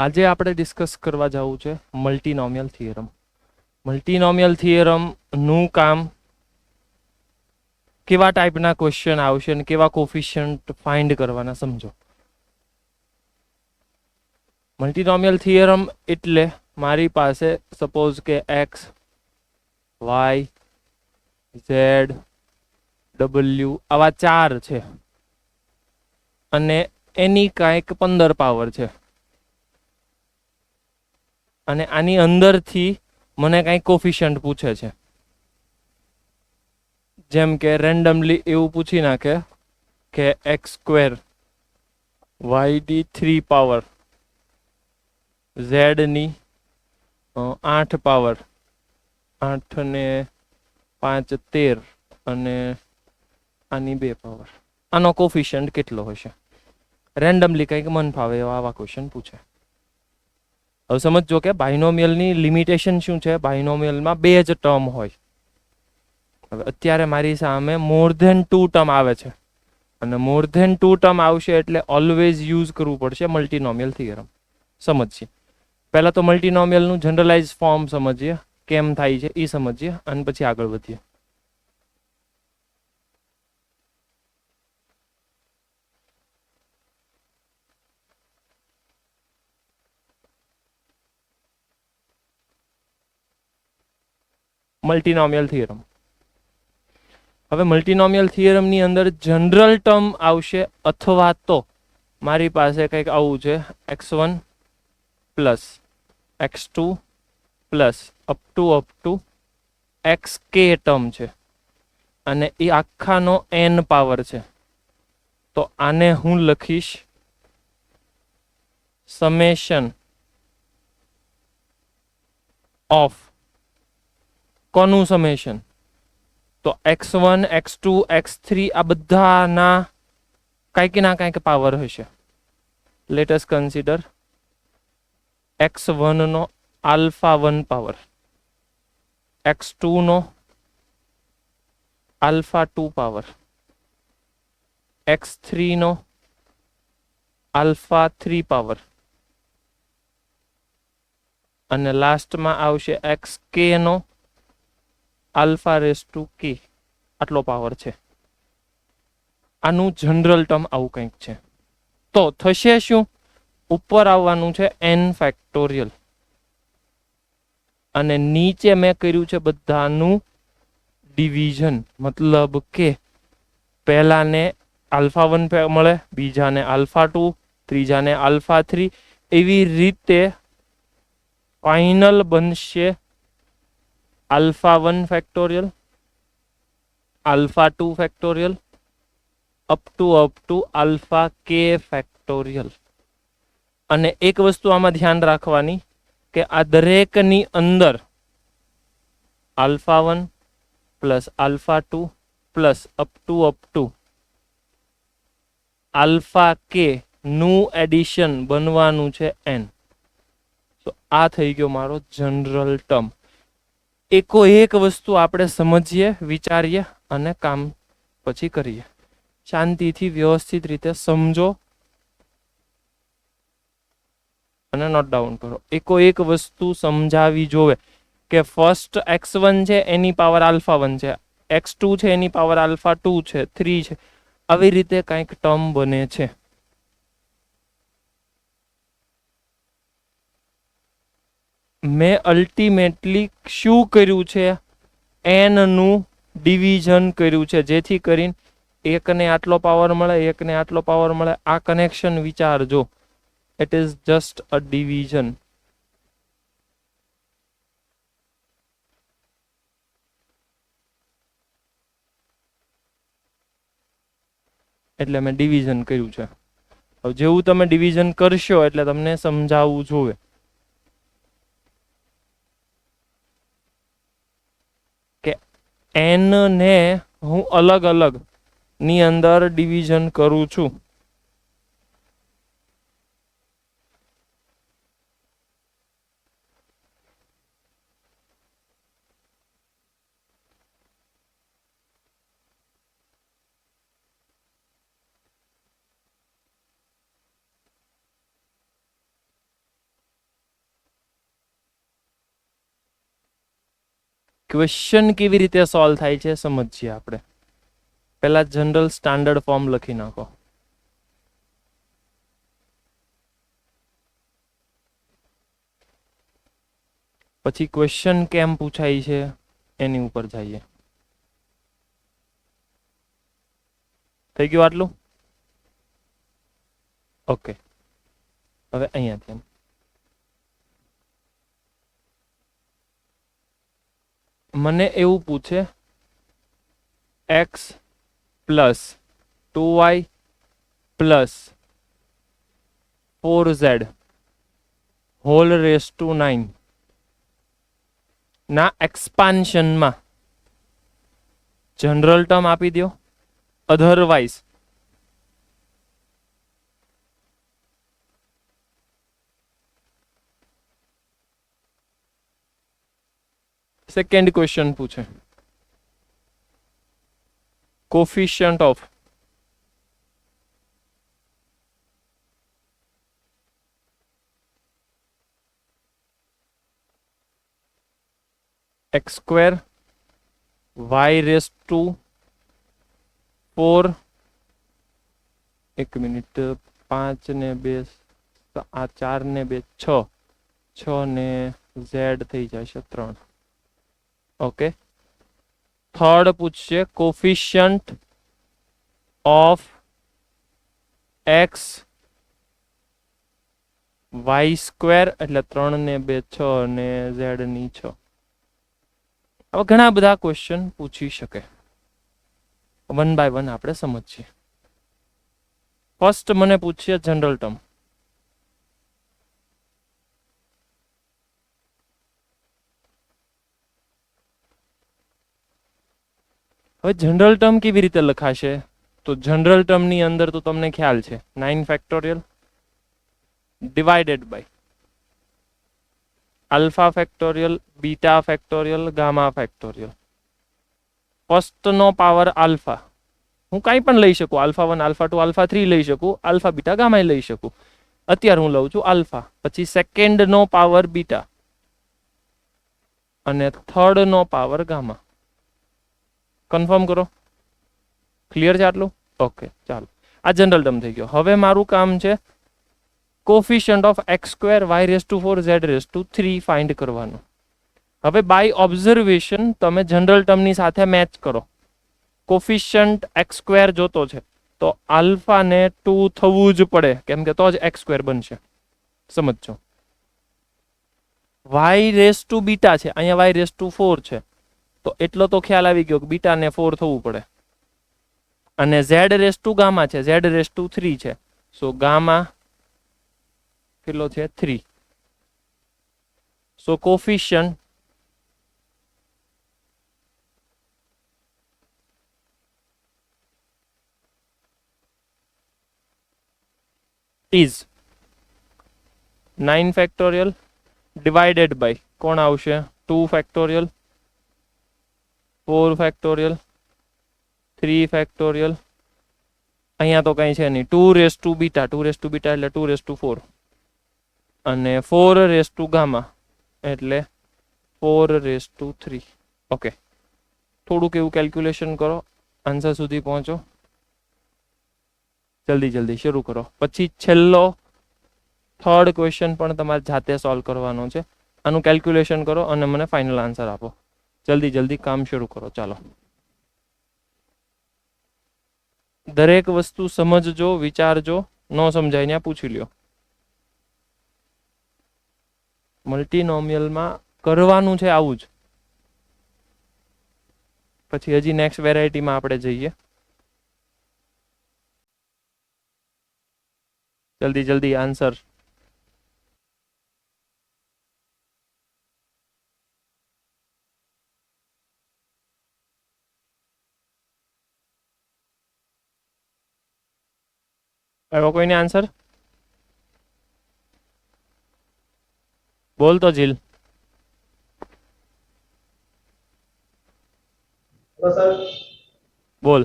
આજે આપણે ડિસ્કસ કરવા જવું છે મલ્ટીનોમિયલ થિયરમ. મલ્ટીનોમિયલ થિયરમનું કામ, કેવા ટાઈપના ક્વેશ્ચન આવશે અને કેવા કોફિશિયન્ટ ફાઇન્ડ કરવાના સમજો. મલ્ટીનોમિયલ થિયરમ એટલે મારી પાસે સપોઝ કે એક્સ, વાય, ઝેડ, ડબલ્યુ આવા 4 છે અને એની કાંઈક 15 પાવર છે અને આની અંદરથી મને કાંઈક કોફિશિયન્ટ પૂછે છે. જેમ કે રેન્ડમલી એવું પૂછી નાખે કે એક્સ સ્ક્વેર, વાયની 3 પાવર, ઝેડની 8 પાવર, 8 ને 5 13 અને આની 2 પાવર, આનો કોફિશિયન્ટ કેટલો હશે? રેન્ડમલી કંઈક મન ફાવે એવા આવા ક્વેશ્ચન પૂછે. હવે સમજો કે બાયનોમિયલની લિમિટેશન શું છે? બાયનોમિયલમાં 2 જ ટર્મ હોય. હવે અત્યારે મારી સામે મોર ધેન 2 ટર્મ આવે છે અને મોર ધેન 2 ટર્મ આવશે એટલે ઓલવેઝ યુઝ કરવું પડશે મલ્ટીનોમિયલ થિયરમ. સમજીએ પહેલા તો મલ્ટીનોમિયલનું જનરલાઇઝ ફોર્મ સમજીએ, કેમ થાય છે એ સમજીએ અને પછી આગળ વધીએ. મલ્ટીનોમિયલ થિયરમ. હવે મલ્ટીનોમિયલ થિયરમની અંદર જનરલ ટર્મ આવશે અથવા તો મારી પાસે કંઈક આવું છે x1 plus x2 plus up to x કે ટર્મ છે અને એ આખાનો n પાવર છે. તો આને હું લખીશ સમેશન ઓફ, કોનું સમેશન? તો x1 x2 x3 આ બધાના કાંઈક ના કાંઈક પાવર હશે. લેટ અસ કન્સિડર x1 નો આલ્ફા 1 પાવર, x2 નો આલ્ફા 2 પાવર, x3 નો આલ્ફા 3 પાવર અને લાસ્ટમાં આવશે એક્સ કે નો આલ્ફા રેસ ટુ કે, આટલો પાવર છે. આનું જનરલ ટર્મ આવું કંઈક છે. તો થશે શું? ઉપર આવવાનું છે n ફેક્ટોરિયલ અને નીચે મેં કર્યું છે બધાનું ડિવિઝન. મતલબ કે પહેલાને આલ્ફા 1 મળે, બીજાને આલ્ફા 2, ત્રીજાને આલ્ફા 3, એવી રીતે ફાઇનલ બનશે alpha 1 factorial, alpha 2 factorial up to alpha કે ફેક્ટોરિયલ. અને એક વસ્તુ આમાં ધ્યાન રાખવાની કે આ દરેકની અંદર alpha 1 plus alpha 2 plus up to alpha કે નું એડિશન બનવાનું છે n. તો આ થઈ ગયો મારો જનરલ ટર્મ. એકો એક વસ્તુ આપણે સમજીએ, વિચારીએ અને કામ પછી કરીએ. શાંતિથી વ્યવસ્થિત રીતે સમજો અને નોટ ડાઉન કરો. એકો એક વસ્તુ સમજાવી જોવે કે ફર્સ્ટ x1 છે એની પાવર આલ્ફા 1 છે, x2 છે એની પાવર આલ્ફા 2 છે, 3 છે, આવી રીતે કંઈક ટર્મ બને છે. મેં અલ્ટિમેટલી શું કર્યું છે? n નું ડિવિઝન કર્યું છે, જેથી કરીને એકને આટલો પાવર મળે, એકને આટલો પાવર મળે. આ કનેક્શન વિચારજો. It is just a division. એટલે મેં ડિવિઝન કર્યું છે. હવે જેવું તમે ડિવિઝન કરશો એટલે તમને સમજાવવું જોઈએ. કે n ને હું અલગ અલગ ની અંદર ડિવિઝન કરું છું. ક્વેશ્ચન કેવી રીતે સોલ્વ થાય છે સમજીએ આપણે. પહેલા જનરલ સ્ટાન્ડર્ડ ફોર્મ લખી નાખો. પછી ક્વેશ્ચન કેમ પૂછાય છે એની ઉપર જઈએ. થઈ ગયું આટલું? ઓકે. હવે અહીંયાથી મને એવું પૂછે x plus 2y plus 4z whole raise to 9 ના એક્સપાન્શનમાં જનરલ ટર્મ આપી દો. અધરવાઇઝ સેકન્ડ ક્વેશ્ચન પૂછે coefficient of x square y raise to 4 એક મિનિટ 5 ને 2 આ 4 ને 2 6 6 ને z થઈ જશે 3. ઓકે. થર્ડ પૂછશે coefficient of x y square એટલે 3 ને 2 6 ને z ની 6. હવે ઘણા બધા ક્વેશ્ચન પૂછી શકે. વન બાય વન આપણે સમજીએ. ફર્સ્ટ મને પૂછીએ જનરલ ટર્મ. હવે જનરલ ટર્મ કેવી રીતે લખાશે? તો જનરલ ટર્મની અંદર તો તમને ખ્યાલ છે 9 factorial divided by alpha factorial beta factorial gamma factorial. ફર્સ્ટનો પાવર આલ્ફા. હું કાંઈ પણ લઈ શકું. આલ્ફા 1 આલ્ફા 2 આલ્ફા 3 લઈ શકું. આલ્ફા બીટા ગામા લઈ શકું. અત્યારે હું લઉં છું આલ્ફા. પછી સેકન્ડનો પાવર બીટા અને થર્ડનો પાવર ગામા. કન્ફર્મ કરો. ક્લિયર છે આટલું? ઓકે ચાલો. આ જનરલ ટર્મ થઈ ગયો. હવે મારું કામ છે coefficient of x square y raise to 4 z raise to 3 find કરવાનું. હવે બાય ઓબ્ઝર્વેશન તમે જનરલ ટર્મની સાથે મેચ કરો. કોફિશિયન્ટ x સ્ક્વેર જોતો છે તો આલ્ફા ને 2 થવું જ પડે કેમ કે તો જ x સ્ક્વેર બનશે. સમજો. y રેસ ટુ બીટા છે, અહીંયા y રેસ ટુ 4 છે તો એટલો તો ખ્યાલ આવી ગયો કે બીટા ને 4 થવું પડે. અને z રેસ ટુ ગામા છે, z રેસ ટુ 3 છે. સો ગામા કેટલો છે 3. So coefficient is 9 factorial divided by કોણ આવશે 2 ફેક્ટોરિયલ 4 ફેક્ટોરિયલ 3 ફેક્ટોરિયલ. અહીંયા તો કંઈ છે નહીં. 2 raise to beta, 2 raise to beta એટલે 2 રેસ ટુ 4 અને 4 રેસ ટુ ગામા એટલે 4 રેસ ટુ 3. ઓકે. થોડુંક એવું કેલ્ક્યુલેશન કરો, આન્સર સુધી પહોંચો. જલ્દી જલ્દી શરૂ કરો. પછી છેલ્લો થર્ડ ક્વેશ્ચન પણ તમારે જાતે સોલ્વ કરવાનો છે. આનું કેલ્ક્યુલેશન કરો અને મને ફાઇનલ આન્સર આપો. જલ્દી જલ્દી કામ શરૂ કરો. ચાલો. દરેક વસ્તુ સમજજો, વિચારજો. ન સમજાય ત્યાં પૂછી લ્યો. મલ્ટીનોમિયલમાં કરવાનું છે આવું જ. પછી હજી નેક્સ્ટ વેરાયટીમાં આપણે જઈએ. જલ્દી જલ્દી આન્સર. આવ્યો કોઈને આન્સર? બોલ તો જીલ. બોલ.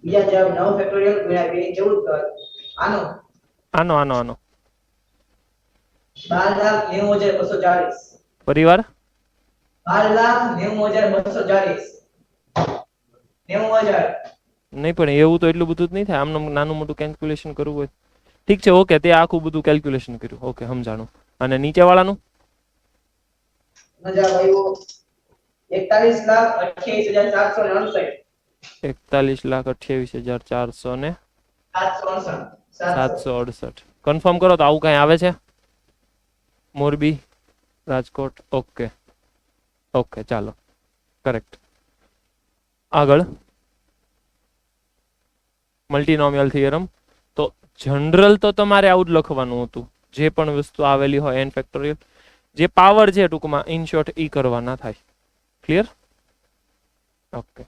બીજા જવાબ 9 ફેક્ટોરિયલ ગુણ્યા 2 14 આનો આનો 12,90,240 પરિવાર 12,90,240. 90,000. નહીં પણ એવું તો એટલું બધું જ નહીં થાય, આમ નાનું મોટું કેલ્ક્યુલેશન કરવું હોય. ઠીક છે, ઓકે, તે આખું બધું કેલ્ક્યુલેશન કર્યું, ઓકે, સમજાણું. અને નીચેવાળાનું જવાબ આવ્યો 41,28,769. 41,28,400 768. 768. કન્ફર્મ કરો તો આવું કઈ આવે છે? મોરબી, રાજકોટ, ઓકે ઓકે, ચાલો, કરેક્ટ. આગળ મલ્ટીનોમિયલ થિયરમ. તો જનરલ તો તમારે આવું જ લખવાનું હતું, જે પણ વસ્તુ આવેલી હોય n ફેક્ટોરિયલ, જે પાવર છે ટૂંકમાં ઇન શોર્ટ ઈ કરવાના થાય. ક્લિયર? ઓકે.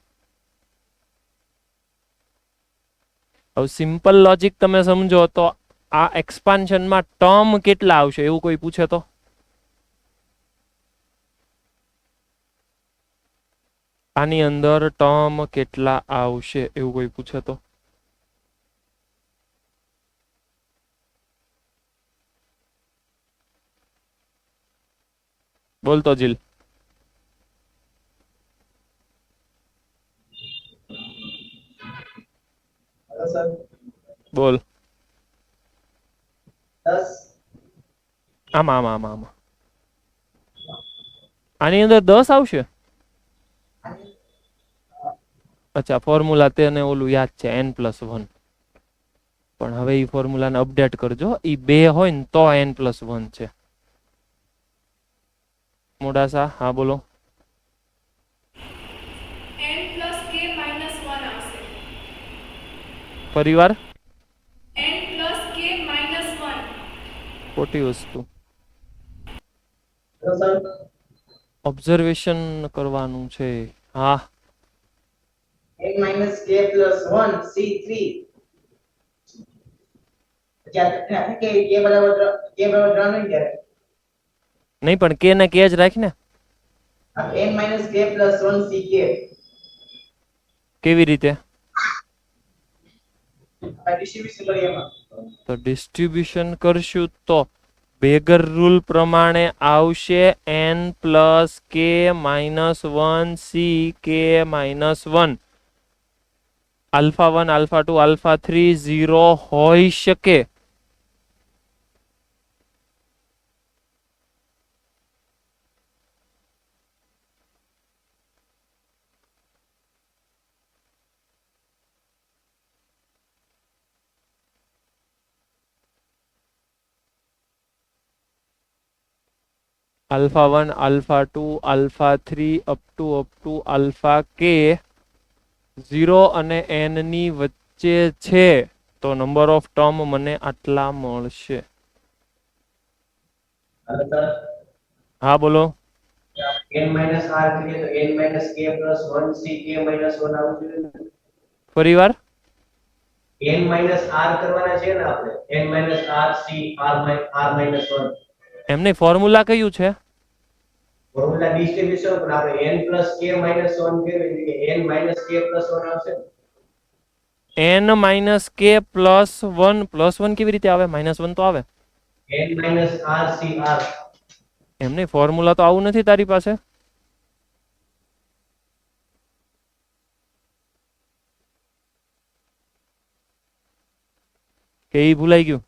હવે સિમ્પલ લોજિક તમે સમજો તો આ એક્સપાન્શનમાં ટર્મ કેટલા આવશે એવું કોઈ પૂછે તો? આની અંદર ટર્મ કેટલા આવશે એવું કોઈ પૂછે તો? બોલતો જીલ. Hello sir. બોલ. 10. આમાં આમાં આમાં આમાં આની અંદર 10 આવશે. અચ્છા, ફોર્મ્યુલા તેને ઓલું યાદ છે n+1, પણ હવે એ ફોર્મ્યુલાને અપડેટ કરજો. એ 2 હોય ને તો n+1 છે. મોડાસા, હા બોલો. પરિવાર ખોટી વસ્તુ. Hello sir. ઓબ્ઝર્વેશન કરવાનું છે. હા, n minus k plus 1 c3. જ્યાં કે k બરાબર 3 નહીં ત્યારે નહીં પણ કે ને કે જ રાખ ને. n minus k plus 1 ck. કેવી રીતે? આપણે ડિસ્ટ્રીબ્યુશન કરીએ એમાં. તો ડિસ્ટ્રીબ્યુશન કરશું તો બેગર રૂલ પ્રમાણે આવશે n+k-1 ck-1. α1 α2 α3 0 હોઈ શકે. α1 α2 α3 up to alpha k 0 અને n ની વચ્ચે છે તો નંબર ઓફ ટર્મ મને આટલા મળશે. હા બોલો. n minus r કરીએ તો n minus k plus 1 ck minus 1 આવશે. ફરીવાર n minus r કરવાના છે ને આપણે n minus r c r minus 1. એમને ફોર્મ્યુલા કયું છે? ફોર્મ્યુલા ડિસ્ટ્રીબ્યુશન પણ આપણે n plus k minus 1 કેવી રીતે n minus k plus 1 આવશે. n k પ્લસ 1 કેવી રીતે આવે? -1 તો આવે. n minus r c r. એમને ફોર્મ્યુલા તો આવું નથી તારી પાસે. કે ઈ ભૂલાઈ ગયું?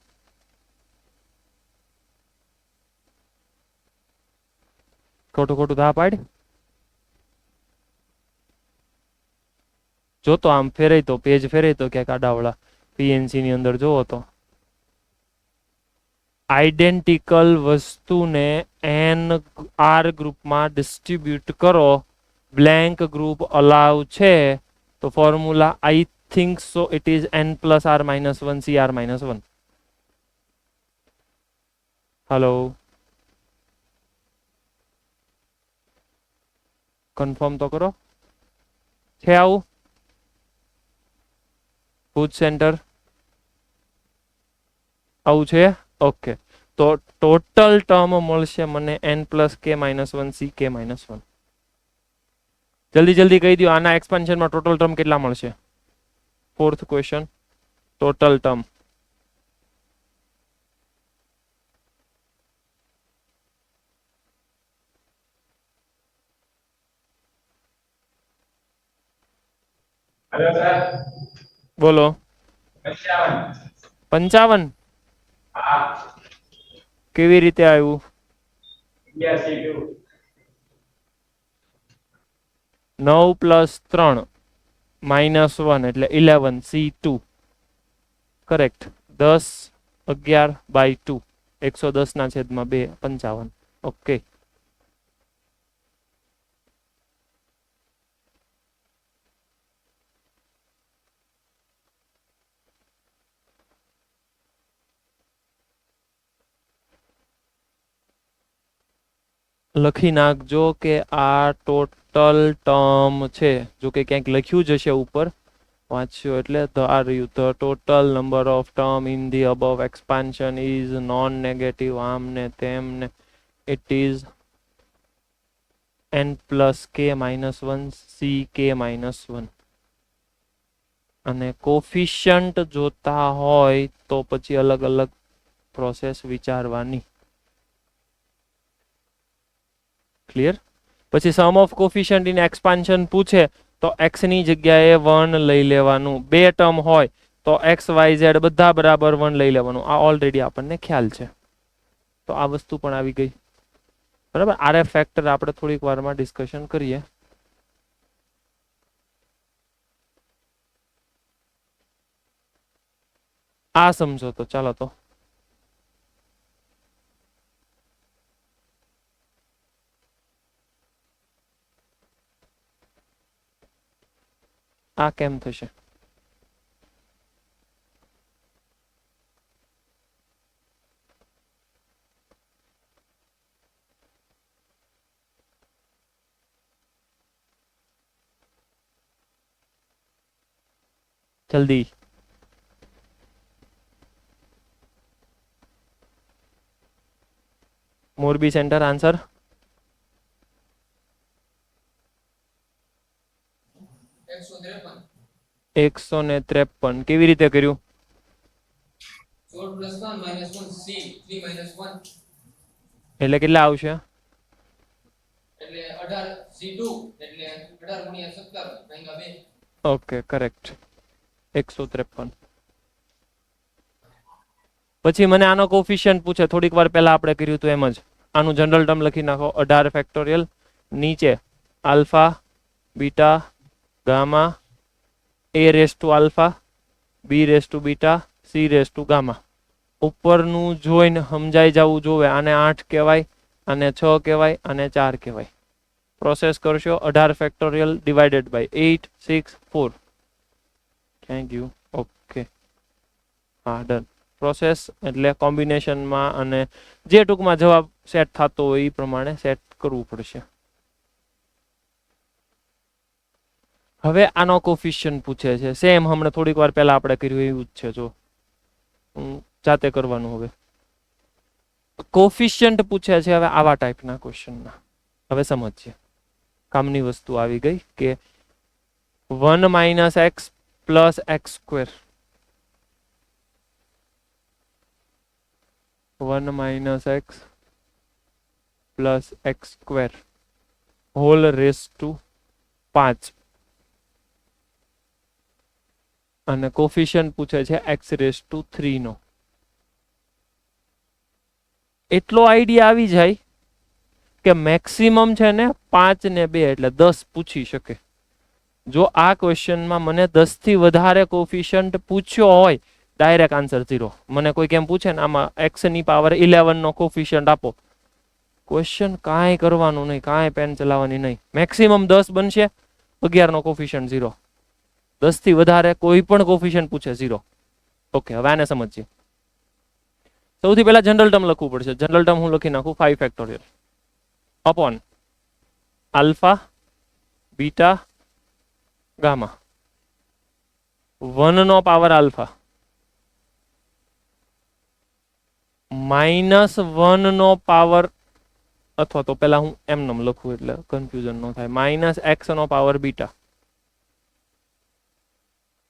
ખોટું ખોટું ધા પાડ. જોતો આમ ફેરાય તો પેજ ફેરાય તો ક્યાંક આડાવડા પીએનસી ની અંદર જોવો તો આઈડેન્ટિકલ વસ્તુને n r ગ્રુપમાં ડિસ્ટ્રીબ્યુટ કરો, બ્લેન્ક ગ્રુપ અલાવ છે તો formula I think so it is n+r-1 cr-1. Hello, confirm તો કરો. છે આવું? ફૂડ સેન્ટર આવું છે? ઓકે, તો ટોટલ ટર્મ મળશે મને n+k-1 ck-1. જલ્દી જલ્દી કહી દો, આના એક્સપાન્શનમાં ટોટલ ટર્મ કેટલા મળશે? 4th question, total term. Hello sir બોલો. 55 55 हाँ કેવી રીતે આવ્યું? इंडिया C2 9 + 3 -1 એટલે 11 C2 કરેક્ટ. 10 11/2 110/2 55. ઓકે. લખી નાખજો કે આ ટોટલ ટર્મ છે. જો કે ક્યાંક લખ્યું જ હશે ઉપર, વાંચ્યો એટલે the total number of term in the above expansion is known negative આમ ને તેમ ને it is n + k - 1 ck - 1. અને કોફિશન્ટ જોતા હોય તો પછી અલગ અલગ પ્રોસેસ વિચારવાની. ક્લિયર? પછી સમ ઓફ કોફિશન્ટ ઇન એક્સપાન્શન પૂછે તો x ની જગ્યાએ 1 લઈ લેવાનું. બે ટર્મ હોય તો x y z બધા બરાબર 1 લઈ લેવાનું. આ ઓલરેડી આપણને ખ્યાલ છે. તો આ વસ્તુ પણ આવી ગઈ. બરાબર. આરએફ ફેક્ટર આપણે થોડીક વારમાં ડિસ્કશન કરીએ. આ સમજો તો ચાલો તો. આ કેમ થશે? જલ્દી. Morbi centre answer. 153. કેવી રીતે કર્યું? 16 + 1 - 1 c 3 - 1 એટલે કેટલા આવશે? એટલે 18 c2 એટલે 18 × 17 ભાગ્યા 2. Okay correct. 153. પછી મને આનો કોફિશિયન્ટ પૂછે. થોડીક વાર પહેલા આપણે કર્યું હતું એમ જ. આનું જનરલ ટર્મ લખી નાખો. 18 ફેક્ટોરિયલ. નીચે alpha beta gamma a⁻α b⁻β c⁻γ. ઉપરનું જોઈને સમજાઈ જવું જોવે. આને 8 કહેવાય, આને 6 કહેવાય, આને 4 કહેવાય. પ્રોસેસ કરશો 18 factorial divided by 8 6 4. Thank you. Okay હા ડન. પ્રોસેસ એટલે કોમ્બિનેશનમાં અને જે ટૂંકમાં જવાબ સેટ થતો હોય એ પ્રમાણે સેટ કરવું પડશે. હવે આનો કોફિશિયન્ટ પૂછે છે. સેમ હમણાં થોડીક વાર પહેલા આપણે કર્યું એવું જ છે. જો જાતે કરવાનું. હવે કોફિશિયન્ટ પૂછે છે. હવે આવા ટાઈપના ક્વેશ્ચનના હવે સમજીએ. કામની વસ્તુ આવી ગઈ કે 1 - x + x². 1 - x + x² whole raise to 5. અને કોફિશિયન્ટ પૂછે છે x⁻³ નો. એટલો આઈડિયા આવી જાય કે મેક્સિમમ છે ને 5 ને 2 એટલે 10 પૂછી શકે. જો આ ક્વેશ્ચનમાં મને 10 થી વધારે કોફિશિયન્ટ પૂછ્યો હોય, ડાયરેક્ટ આન્સર 0. મને કોઈ કેમ પૂછે ને આમાં x ની પાવર 11 નો કોફિશિયન્ટ આપો, ક્વેશ્ચન કાંઈ કરવાનું નહીં, કાંઈ પેન ચલાવવાની નહીં. મેક્સિમમ 10 બનશે, 11 નો કોફિશિયન્ટ 0. 10 થી વધારે કોઈ પણ કોફિશિયન્ટ પૂછે 0. ઓકે હવે આને સમજીએ. સૌથી પહેલા જનરલ ટર્મ લખવું પડશે. જનરલ ટર્મ હું લખી નાખું 5 factorial upon alpha beta gamma 1 નો પાવર આલ્ફા -1 નો પાવર, અથવા તો પેલા હું એમ લખું એટલે કન્ફ્યુઝન ન થાય, -x નો પાવર બીટા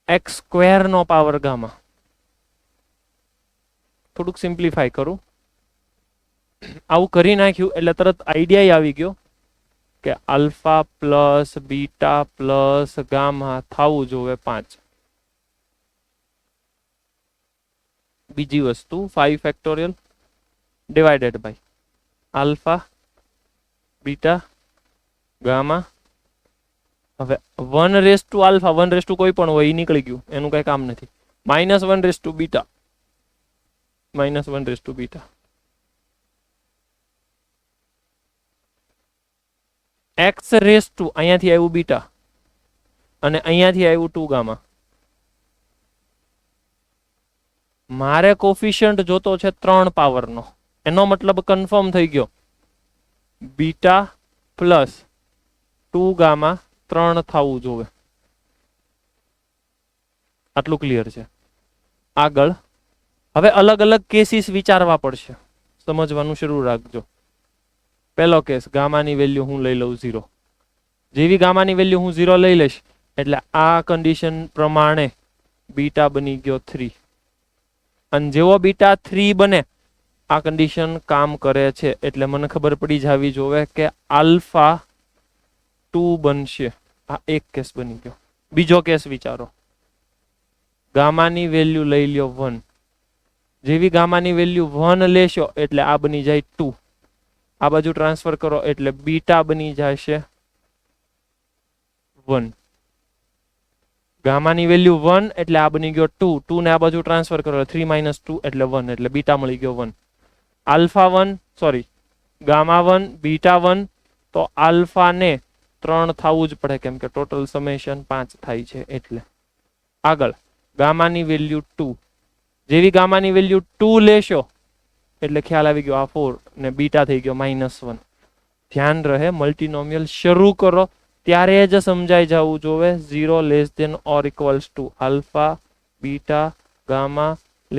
x² નો પાવર ગામા. થોડુંક સિમ્પ્લિફાય કરું. આવું કરી નાખ્યું એટલે તરત આઈડિયા આવી ગયો કે alpha plus beta plus gamma થવું જોઈએ 5. બીજી વસ્તુ 5 factorial divided by alpha beta gamma. હવે 1 આલ્ફા 1 કોઈ પણ હોય એ નીકળી ગયું, એનું કઈ કામ નથી. -1 બીટા -1 બીટા x અહીંયાથી આવ્યું બીટા અને અહીંયાથી આવ્યું 2 ગામા. મારે કોફિશિયન્ટ જોતો છે 3 પાવરનો, એનો મતલબ કન્ફર્મ થઈ ગયો. બીટા પ્લસ 2 ગામા 3 થવું જોવે. આટલું ક્લિયર છે. આગળ હવે અલગ અલગ કેસીસ વિચારવા પડશે, સમજવાનું શરૂ રાખજો. પહેલો કેસ, ગામાની વેલ્યુ હું લઈ લઉં 0. જેવી ગામાની વેલ્યુ હું 0 લઈ લઈશ એટલે આ કન્ડિશન પ્રમાણે બીટા બની ગયો 3. અને જેવો બીટા 3 બને આ કન્ડિશન કામ કરે છે એટલે મને ખબર પડી જવી જોવે કે આલ્ફા 2 બનશે. આ એક કેસ બની ગયો. બીજો કેસ વિચારો, ગામાની વેલ્યુ લઈ લ્યો 1. જેવી ગામાની વેલ્યુ 1 લેશો એટલે આ બની જાય 2. આ બાજુ ટ્રાન્સફર કરો એટલે બીટા બની જશે 1. ગામાની વેલ્યુ 1 એટલે આ બની ગયો 2. 2 ને આ બાજુ ટ્રાન્સફર કરો 3 - 2 એટલે 1 એટલે બીટા મળી ગયો 1. આલ્ફા 1 સોરી ગામા 1 બીટા 1 તો આલ્ફા ને 3 થવું જ પડે કેમ કે ટોટલ સમેશન 5 થાય છે એટલે. આગળ ગામાની વેલ્યુ 2, જેવી ગામાની વેલ્યુ 2 લેશો એટલે ખ્યાલ આવી ગયો આ 4 ને બીટા થઈ ગયો -1. ધ્યાન રહે, મલ્ટીનોમિયલ શરૂ કરો ત્યારે જ સમજાઈ જવું જોવે 0 <= આલ્ફા બીટા ગામા <=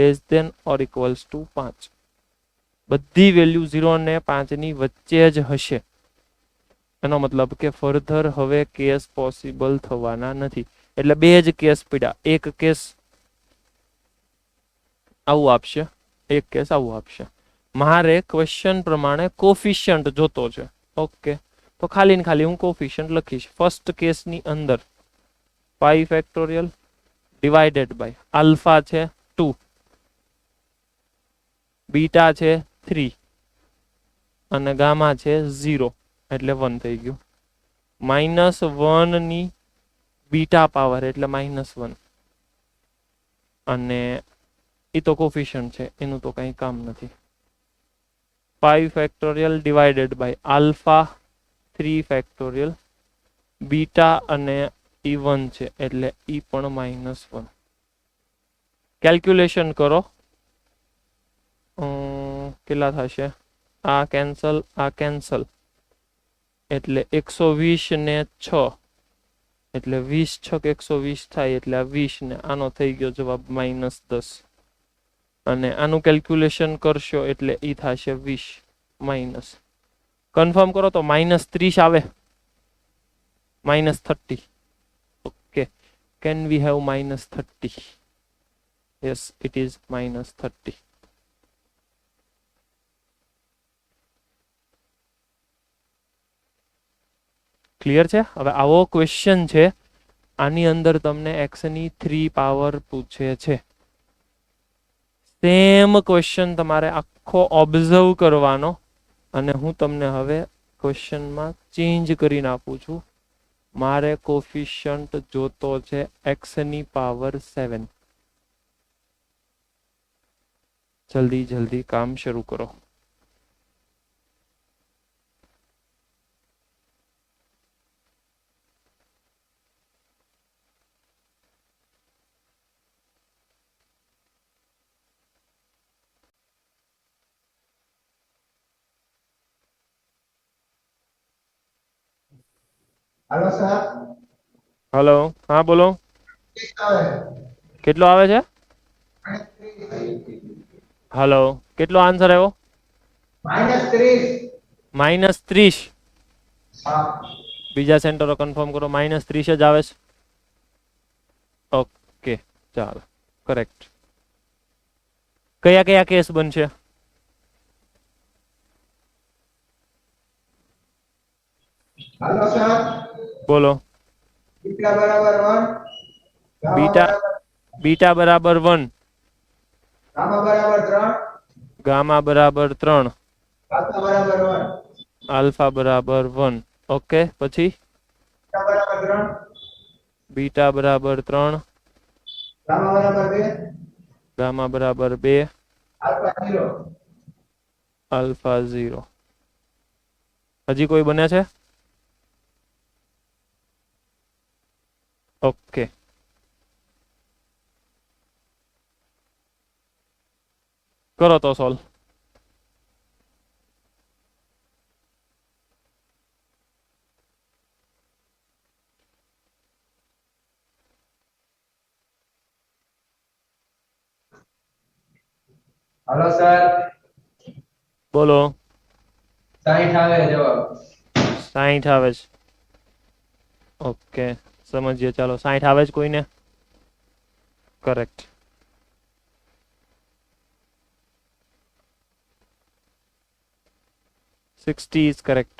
5. બધી વેલ્યુ 0 ને 5 ની વચ્ચે જ હશે. એનો મતલબ કે ફર્ધર હવે કેસ પોસિબલ થવાના નથી. એટલે બે જ કેસ પડ્યા. એક કેસ આવું આપશે, એક કેસ આવું આપશે. મારે ક્વેશ્ચન પ્રમાણે કોફિશિયન્ટ જોતો છે. ઓકે, તો ખાલી ને ખાલી હું કોફિશિયન્ટ લખીશ. ફર્સ્ટ કેસની અંદર 5 ફેક્ટોરિયલ ડિવાઇડેડ બાય આલ્ફા છે 2, બીટા છે 3 અને ગામા છે 0 એટલે 1 થઈ ગયું. -1 ની બીટા પાવર એટલે -1 અને એ તો કોફિશિયન્ટ છે, એનું તો કંઈ કામ નથી. 5 factorial divided by alpha 3 factorial beta અને E1 છે એટલે E પણ -1. કેલ્ક્યુલેશન કરો કેટલા થશે? આ કેન્સલ એટલે 120 ને 6 એટલે 20 6 120 થાય એટલે આ 20 ને આનો થઈ ગયો જવાબ -10. અને આનું કેલ્ક્યુલેશન કરશો એટલે ઈ થશે 20 કન્ફર્મ કરો તો -30 આવે, -30. Okay, can we have -30? Yes, it is -30. Clear છે? હવે આવો ક્વેશ્ચન છે, આની અંદર તમને x ની 3 પાવર પૂછે છે. સેમ ક્વેશ્ચન તમારે આખો ઓબ્ઝર્વ કરવાનો અને હું તમને હવે ક્વેશ્ચનમાં ચેન્જ કરીને આપું છું. મારે કોફિશિયન્ટ જોતો છે x ની પાવર 7. જલ્દી કામ શરૂ કરો. Hello sir. હલો, હા બોલો. કેટલો આવે છે? હલો, કેટલો આન્સર આવ્યો? -30. હા. બીજા સેન્ટરો કન્ફર્મ કરો. -30 જ આવે છે. ઓકે, ચાલો, કરેક્ટ. કયા કયા કેસ બનશે? હાલો સર, બોલો. બીટા બરાબર 1, ગામા બીટા બરાબર બીટા બરાબર 1, ગામા બરાબર 3, ગામા બરાબર 3, આલ્ફા બરાબર 1, આલ્ફા બરાબર 1. ઓકે, પછી બીટા બરાબર 3, બીટા બરાબર 3, ગામા બરાબર 2, ગામા બરાબર 2, આલ્ફા 0. આલ્ફા 0. હજી કોઈ બને છે? ઓકે, કરો તો સોલ્વ. હાલો સર, બોલો. 60 આવે જવાબ. 60 આવે છે. ઓકે, સમજીએ. ચાલો, 60 આવે છે કોઈને? કરેક્ટ. Sixty is correct.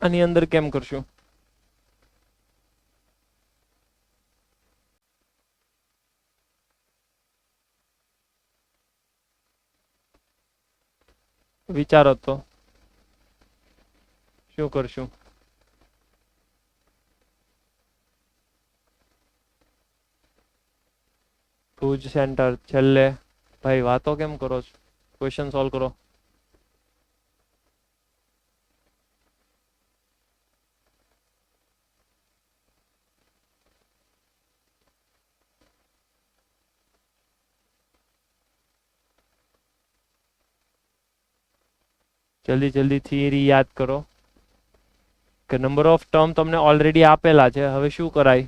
આની અંદર કેમ કરશું? વિચારો તો શું કરશું? ભુજ સેન્ટર છેલ્લે. ભાઈ વાતો કેમ કરો છો? ક્વેશ્ચન સોલ્વ કરો. જલ્દી જલ્દી થિયરી યાદ કરો કે નંબર ઓફ ટર્મ તમને ઓલરેડી આપેલા છે. હવે શું કરાય?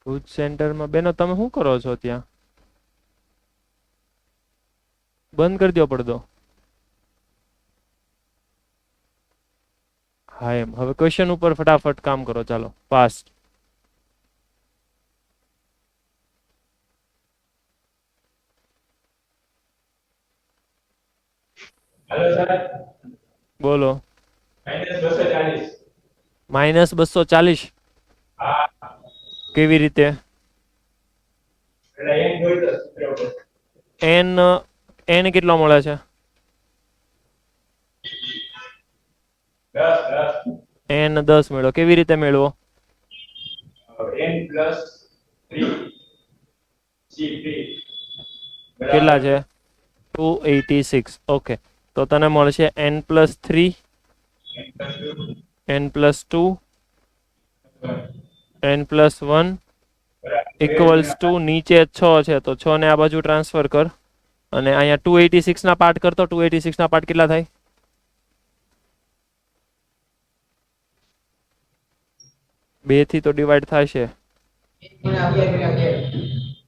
ભુજ સેન્ટરમાં બેનો તમે શું કરો છો ત્યાં? બંધ કરી દો પડદો. હા એમ. હવે ક્વેશ્ચન ઉપર ફટાફટ કામ કરો. ચાલો, ફાસ્ટ. હાલો સર, બોલો. -240. -240. હા, કેવી રીતે? એટલે એન જોઈ તો સૂત્ર ઉપર. એન એન કેટલો મળે છે? 10 એન 10 મેળવો. કેવી રીતે મેળવો? n + 3 c3 કેટલા બરાબર છે? 286. ઓકે, તો તને મળશે n+3, n+2, n+1 = નીચે 6 છે તો 6 ને આ બાજુ ટ્રાન્સફર કર. અને અહીંયા 286 ના પાર્ટ કરતો. 286 ના પાર્ટ કેટલા થાય? 2 થી તો ડિવાઈડ થશે.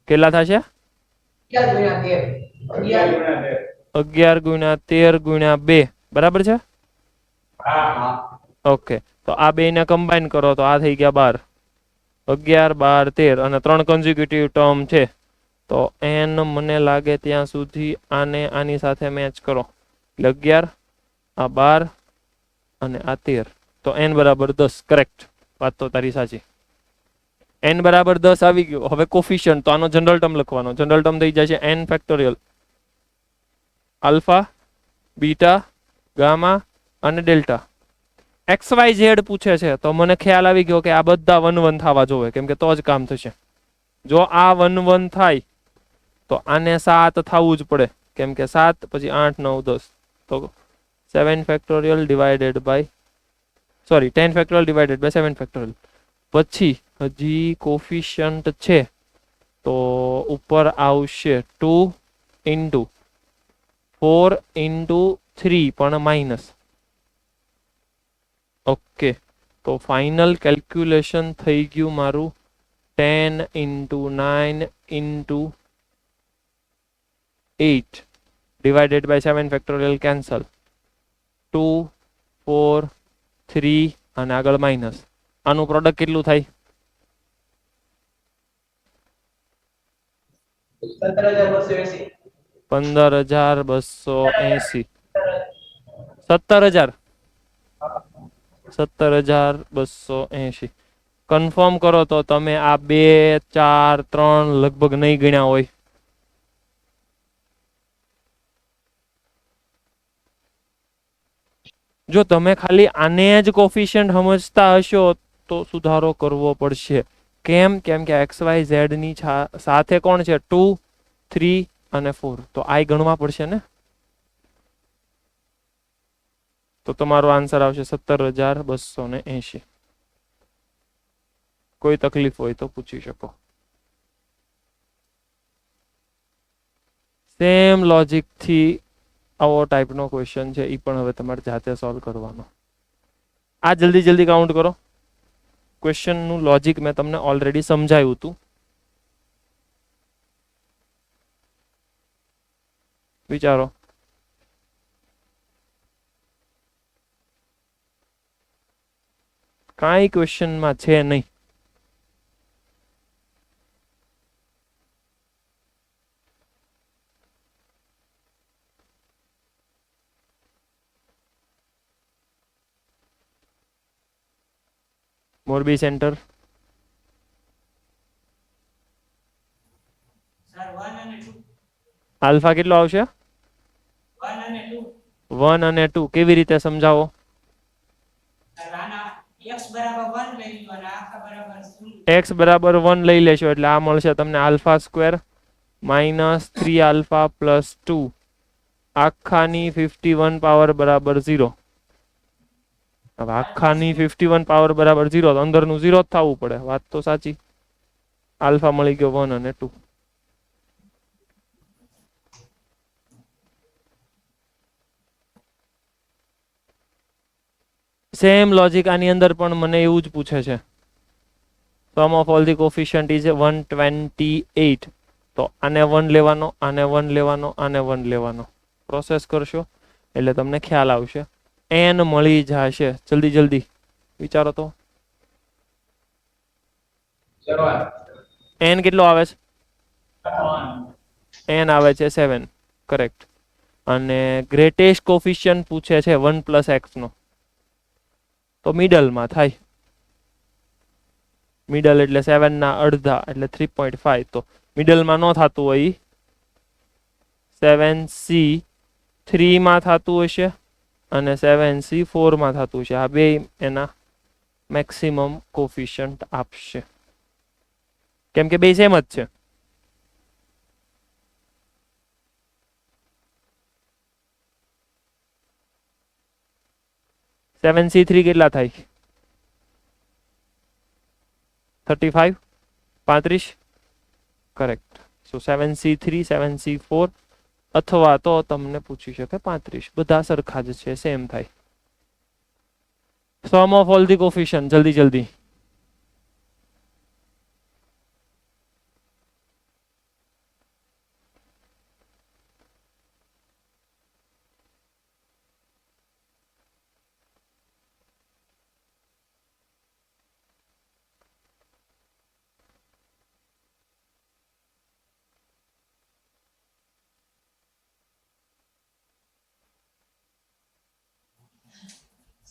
કેટલા થશે? 11 × 13 × 2. બરાબર છે? હા. ઓકે, તો આ બેને કમ્બાઈન કરો તો આ થઈ ગયા 12. 11, 12, 13 અને 3 કન્ઝિક્યુટિવ ટર્મ છે. તો n મને લાગે ત્યાં સુધી આને આની સાથે મેચ કરો. એટલે 11, આ 12 અને આ 13. તો n બરાબર 10. કરેક્ટ. વાત તો તારી સાચી. n બરાબર 10 આવી ગયો. હવે કોફિશિયન્ટ, તો આનો જનરલ ટર્મ લખવાનો. જનરલ ટર્મ થઈ જશે n factorial. Alpha, beta, gamma અને ડેલ્ટા. XYZ પૂછે છે તો મને ખ્યાલ આવી ગયો કે આ બધા 1 1 થવા જોવે, કેમ કે તો જ કામ થશે. જો આ 1 1 થાય તો આને 7 થવું જ પડે, કેમ કે 7 પછી 8 9 10. તો 7 factorial divided by 10 factorial divided by 7 factorial. પછી હજી કોફિશિયન્ટ છે તો ઉપર આવશે 2 ઇન્ટુ 4 ઇન્ટુ 3 પણ માઇનસ. ઓકે, તો ફાઇનલ કેલ્ક્યુલેશન થઈ ગયું મારું 10 into 9 into 8 divided by 7 factorial cancel. 2 4 3 અને આગળ માઇનસ. આનું પ્રોડક્ટ કેટલું થાય? 17,280. 15,280. 17,000. 17,280. કન્ફર્મ કરો તો તમે આ 2 4 3 લગભગ નહીં ગણ્યા હોય. જો તમે ખાલી આને જ કોફિશિયન્ટ સમજતા હશો તો સુધારો કરવો પડશે. કેમ? કેમ કે XYZ ની સાથે કોણ છે? 2 3 અને 4. તો આ ગણવા પડશે ને. તો તમારો આન્સર આવશે 17,280. કોઈ તકલીફ હોય તો પૂછી શકો. સેમ લોજિક થી આવો ટાઈપનો ક્વેશ્ચન છે, એ પણ હવે તમારે જાતે સોલ્વ કરવાનો. આ જલ્દી જલ્દી કાઉન્ટ કરો. ક્વેશ્ચનનું લોજિક મેં તમને ઓલરેડી સમજાવ્યું હતું. વિચારો. કાંઈ ક્વેશ્ચનમાં છે નહીં. મોરબી સેન્ટર. સર 1 અને 2. આલ્ફા કેટલો આવશે? 1 અને 2. 1 અને 2 કેવી રીતે સમજાવો? સર આના x બરાબર 1 લઈ લો અને આખા બરાબર 0. x બરાબર 1 લઈ લેશો એટલે આ મળશે તમને alpha square minus 3 alpha plus 2 આખાની 51 power બરાબર 0. હવે આખાની 51 પાવર બરાબર 0 તો અંદરનું 0 જ થવું પડે. વાત તો સાચી. આલ્ફા મળી ગયો 1 અને 2. સેમ લોજિક આની અંદર પણ મને એવું જ પૂછે છે. Sum of all the coefficient is 128. તો આને 1 લેવાનો, આને 1 લેવાનો, આને 1 લેવાનો. પ્રોસેસ કરશો એટલે તમને ખ્યાલ આવશે. n મળી જશે. જલ્દી જલ્દી વિચારો તો. n કેટલો આવે છે? n આવે છે 7. કરેક્ટ. અને ગ્રેટેસ્ટ કોફિશિયન્ટ પૂછે છે 1 પ્લસ x નો. તો મિડલમાં થાય. મિડલ એટલે 7 ના અડધા એટલે 3.5. તો મિડલમાં ન થતું હોય 7c 3 માં થતું હશે અને 7c 4 માં થતું હશે. આ બે એના મેક્સિમમ કોફિશિયન્ટ આપશે કેમ કે બે સેમ જ છે. સેવન સી થ્રી કેટલા થાય? 35 35. કરેક્ટ. સો 7c3 7c4 અથવા તો તમને પૂછી શકે 35. બધા સરખા જ છે, સેમ થાય. Sum of all the coefficient જલ્દી જલ્દી.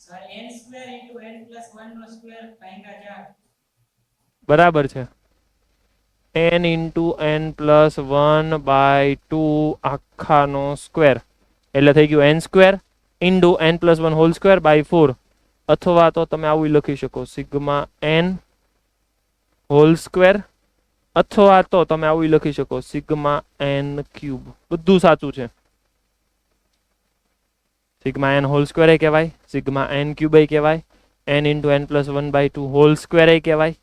Sir n square into n plus 1 નો સ્ક્વેર ભાગ્યા 4. બરાબર છે. n ઇન્ટુ n પ્લસ 1/2 આખાનો સ્ક્વેર એટલે થઈ ગયું n square into n plus 1 whole square by 4. અથવા તો તમે આવું લખી શકો સિગ્મા n હોલ સ્ક્વેર અથવા તો તમે આવું લખી શકો સિગ્મા n ક્યુબ. બધું સાચું છે. સિગ્મા n હોલ સ્ક્વેર એ કહેવાય, સિગ્મા n ક્યુબ એ કહેવાય, n into n plus 1/2 whole square એ કહેવાય,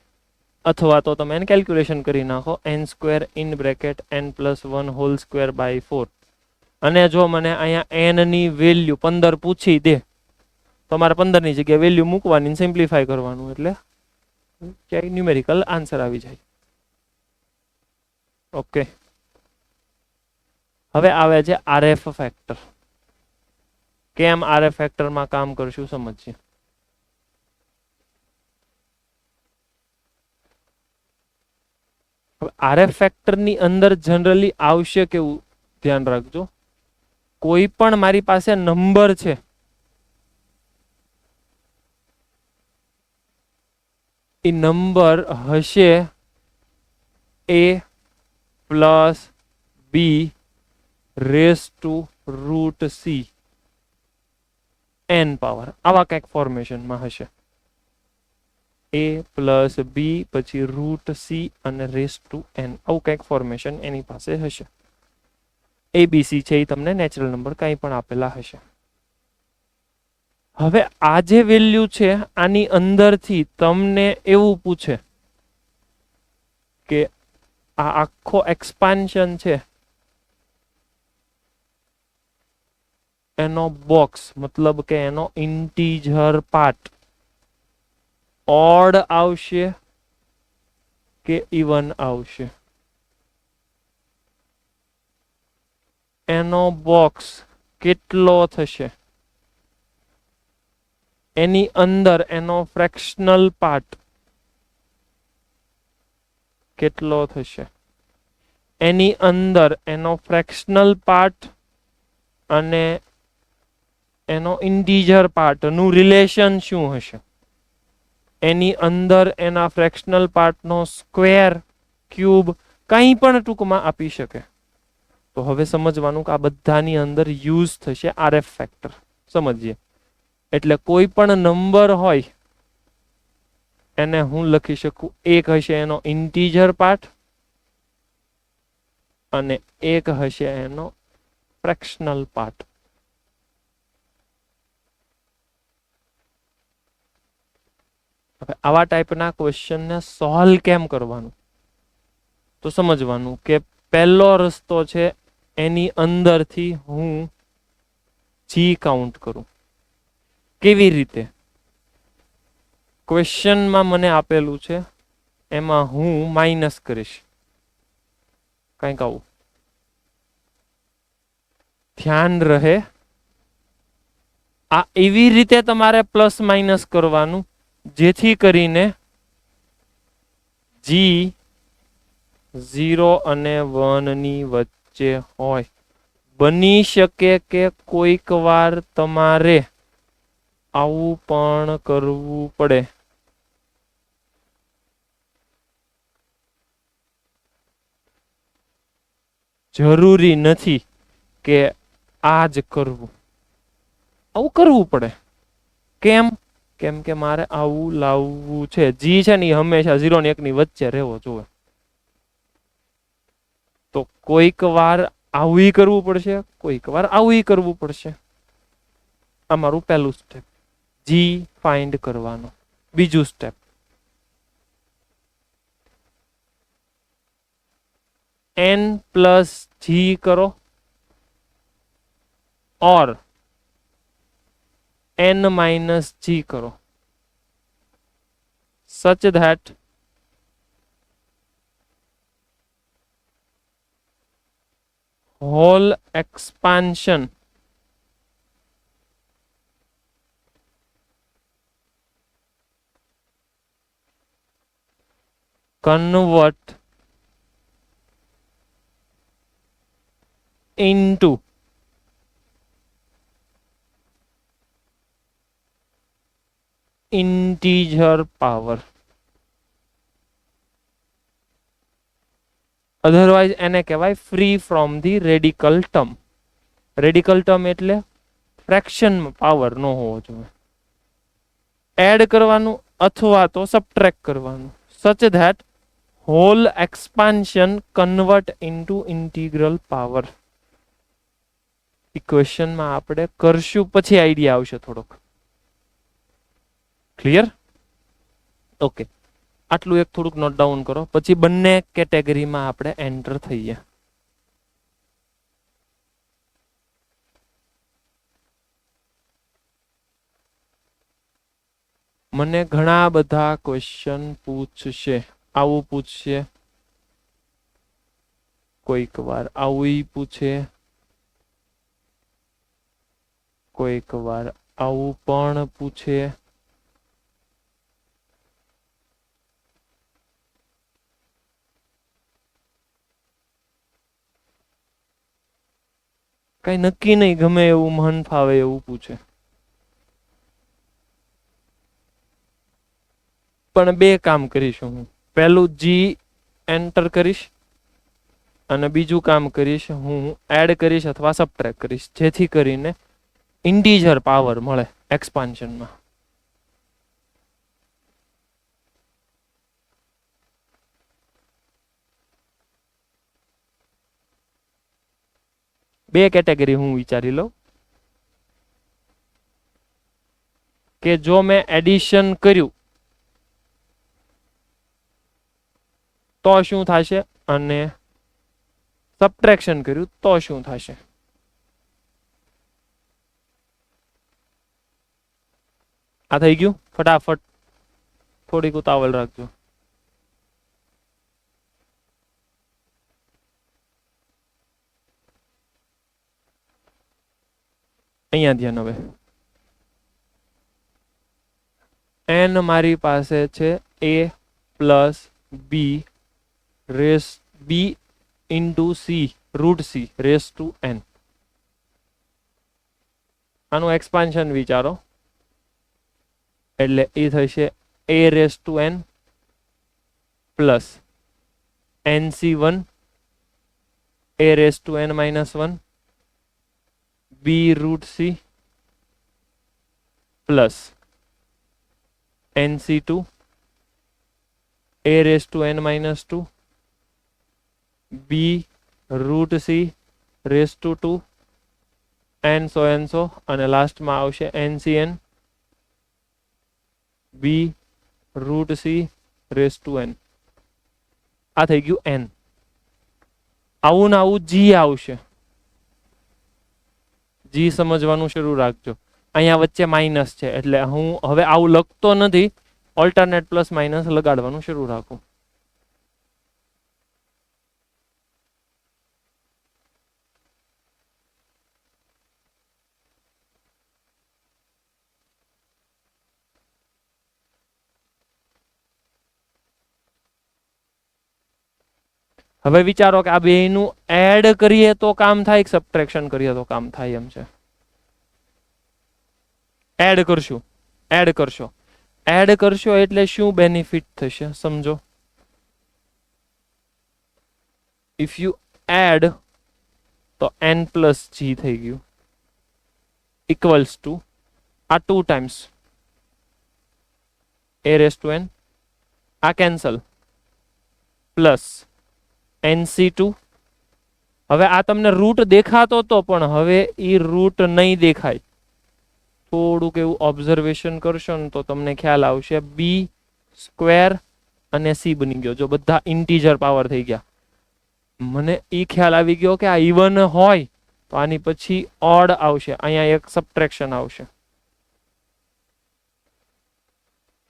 અથવા તો તમે એને કેલ્ક્યુલેશન કરી નાખો n square in bracket n plus 1 whole square by 4. અને જો મને અહીંયા n ની વેલ્યુ 15 પૂછી દે તો મારે 15 ની જગ્યાએ વેલ્યુ મૂકવાની, સિમ્પ્લિફાય કરવાનું, એટલે ક્યાંય ન્યુમેરિકલ આન્સર આવી જાય. ઓકે, હવે આવે છે RF ફેક્ટર. કેમ RF ફેક્ટરમાં કામ કરશું સમજીએ. હવે RF ફેક્ટરની અંદર જનરલી આવશે કેવું ધ્યાન રાખજો, કોઈ પણ મારી પાસે નંબર છે એ નંબર હશે a plus b raise to root c n power, આવા કંઈક ફોર્મેશનમાં હશે. a પ્લસ b પછી રૂટ c અને રેસ ટુ n, આવું કંઈક ફોર્મેશન એની પાસે હશે. ABC છે એ તમને નેચરલ નંબર કંઈ પણ આપેલા હશે. હવે આ જે વેલ્યુ છે આની અંદરથી તમને એવું પૂછે કે આ આખો એક્સપાન્શન છે એનો બોક્સ, મતલબ કે એનો ઇન્ટીજર પાર્ટ ઓડ આવશે કે ઇવન આવશે. એનો બોક્સ કેટલો થશે, એની અંદર એનો ફ્રેક્શનલ પાર્ટ કેટલો થશે, એની અંદર એનો ફ્રેક્શનલ પાર્ટ અને એનો ઇન્ટીજર પાર્ટનું રિલેશન શું હશે, એની અંદર એના ફ્રેક્શનલ પાર્ટનો સ્ક્વેર, ક્યુબ, કંઈ પણ ટૂંકમાં આપી શકે. તો હવે સમજવાનું કે આ બધાની અંદર યુઝ થશે RF ફેક્ટર. સમજીએ. એટલે કોઈ પણ નંબર હોય એને હું લખી શકું, એક હશે એનો ઇન્ટીજર પાર્ટ અને એક હશે એનો ફ્રેક્શનલ પાર્ટ. હવે આવા ટાઈપના ક્વેશ્ચનને સોલ્વ કેમ કરવાનું તો સમજવાનું કે પહેલો રસ્તો છે એની અંદરથી હું જી કાઉન્ટ કરું. કેવી રીતે? ક્વેશ્ચનમાં મને આપેલું છે એમાં હું માઇનસ કરીશ, કંઈક આવું. ધ્યાન રહે, આ એવી રીતે તમારે પ્લસ માઇનસ કરવાનું જેથી કરીને જી 0 અને 1 ની વચ્ચે હોય. બની શકે કે કોઈક વાર તમારે આવું પણ કરવું પડે. જરૂરી નથી કે આ જ કરવું, આવું કરવું પડે. કેમ? કેમ કે મારે આવું લાવવું છે. જી છે ને એ હંમેશા 0 ને 1 ની વચ્ચે રહેવો જોઈએ. તો કોઈક વાર આવું કરવું પડશે, કોઈક વાર આવું કરવું પડશે. આ મારું પહેલું સ્ટેપ, જી ફાઇન્ડ કરવાનો. બીજું સ્ટેપ, n પ્લસ જી કરો ઓર n માઇનસ જી કરો, such that whole expansion convert into integer power. Otherwise એને કહેવાય free from the radical term. Radical term એટલે ફ્રેક્શન પાવર ન હોવો જોઈએ. એડ કરવાનું અથવા તો સબટ્રેક્ટ કરવાનું, such that whole expansion convert into integral power. ઇક્વેશનમાં આપણે કરશું પછી આઈડિયા આવશે થોડોક. ક્લિયર? ઓકે, આટલું એક થોડુંક નોટ ડાઉન કરો, પછી બંને કેટેગરીમાં આપણે એન્ટર થઈએ. મને ઘણા બધા ક્વેશ્ચન પૂછશે, આવું પૂછશે, કોઈક વાર આવું પૂછે, કોઈક વાર આવું પણ પૂછે. કઈ નક્કી નહીં, ગમે એવું મન ફાવે એવું પૂછે. પણ બે કામ કરીશું હું. પહેલું જી એન્ટર કરીશ અને બીજું કામ કરીશ હું એડ કરીશ અથવા સબટ્રેક્ટ કરીશ, જેથી કરીને ઇન્ટીજર પાવર મળે એક્સપાન્શનમાં. બે કેટેગરી હું વિચારી લઉં કે જો મેં એડિશન કર્યું તો શું થશે અને સબટ્રેક્શન કર્યું તો શું થશે. આ થઈ ગયું? ફટાફટ થોડીક ઉતાવળ રાખજો. અહીંયા ધ્યાન. હવે n મારી પાસે છે a plus B raise B into C root C raise to n. આનું એક્સપાન્શન વિચારો એટલે એ થશે a raise to n plus nc1 a raise to n minus 1 b root c plus nc2 a raise to n minus 2 b root c raise to 2 n so અને લાસ્ટમાં આવશે ncn b root c raise to n. આ થઈ ગયું n. આવું ને આવું જી આવશે. જી સમજવાનું શરૂ રાખજો. અહીંયા વચ્ચે માઇનસ છે એટલે હું હવે આવું લખતો નથી, ઓલ્ટરનેટ પ્લસ માઇનસ લગાડવાનું શરૂ રાખું. હવે વિચારો કે આ બેયનું એડ કરીએ તો કામ થાય કે સબટ્રેક્શન કરીએ તો કામ થાય એમ છે. એડ કરશું, એડ કરશો. એડ કરશો એટલે શું બેનિફિટ થશે સમજો. ઇફ યુ એડ તો n પ્લસ જી થઈ ગયું ઇક્વલ્સ ટુ આ 2 times a raise to n, આ કેન્સલ પ્લસ nc2. હવે આ તમને રૂટ દેખાતો તો પણ હવે એ રૂટ નહીં દેખાય. થોડુંક એવું ઓબ્ઝર્વેશન કરશો ને તો તમને ખ્યાલ આવશે બી સ્ક્વેર અને સી બની ગયો. જો બધા ઇન્ટીજર પાવર થઈ ગયા. મને એ ખ્યાલ આવી ગયો કે આ ઇવન હોય તો આની પછી ઓડ આવશે, અહીંયા એક સબટ્રેક્શન આવશે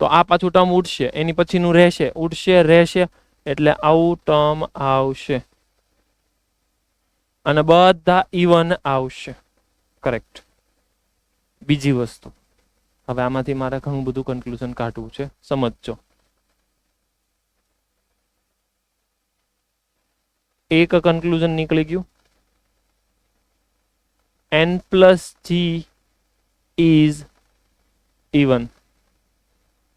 તો આ પાછું ટર્મ ઉઠશે, એની પછીનું રહેશે, ઉઠશે રહેશે એટલે આવું ટર્મ આવશે અને બધા ઇવન આવશે. કરેક્ટ. બીજી વસ્તુ, હવે આમાંથી મારે ઘણું બધું કન્ક્લુઝન કાઢવું છે, સમજજો. એક કન્ક્લુઝન નીકળી ગયું, n plus G is even.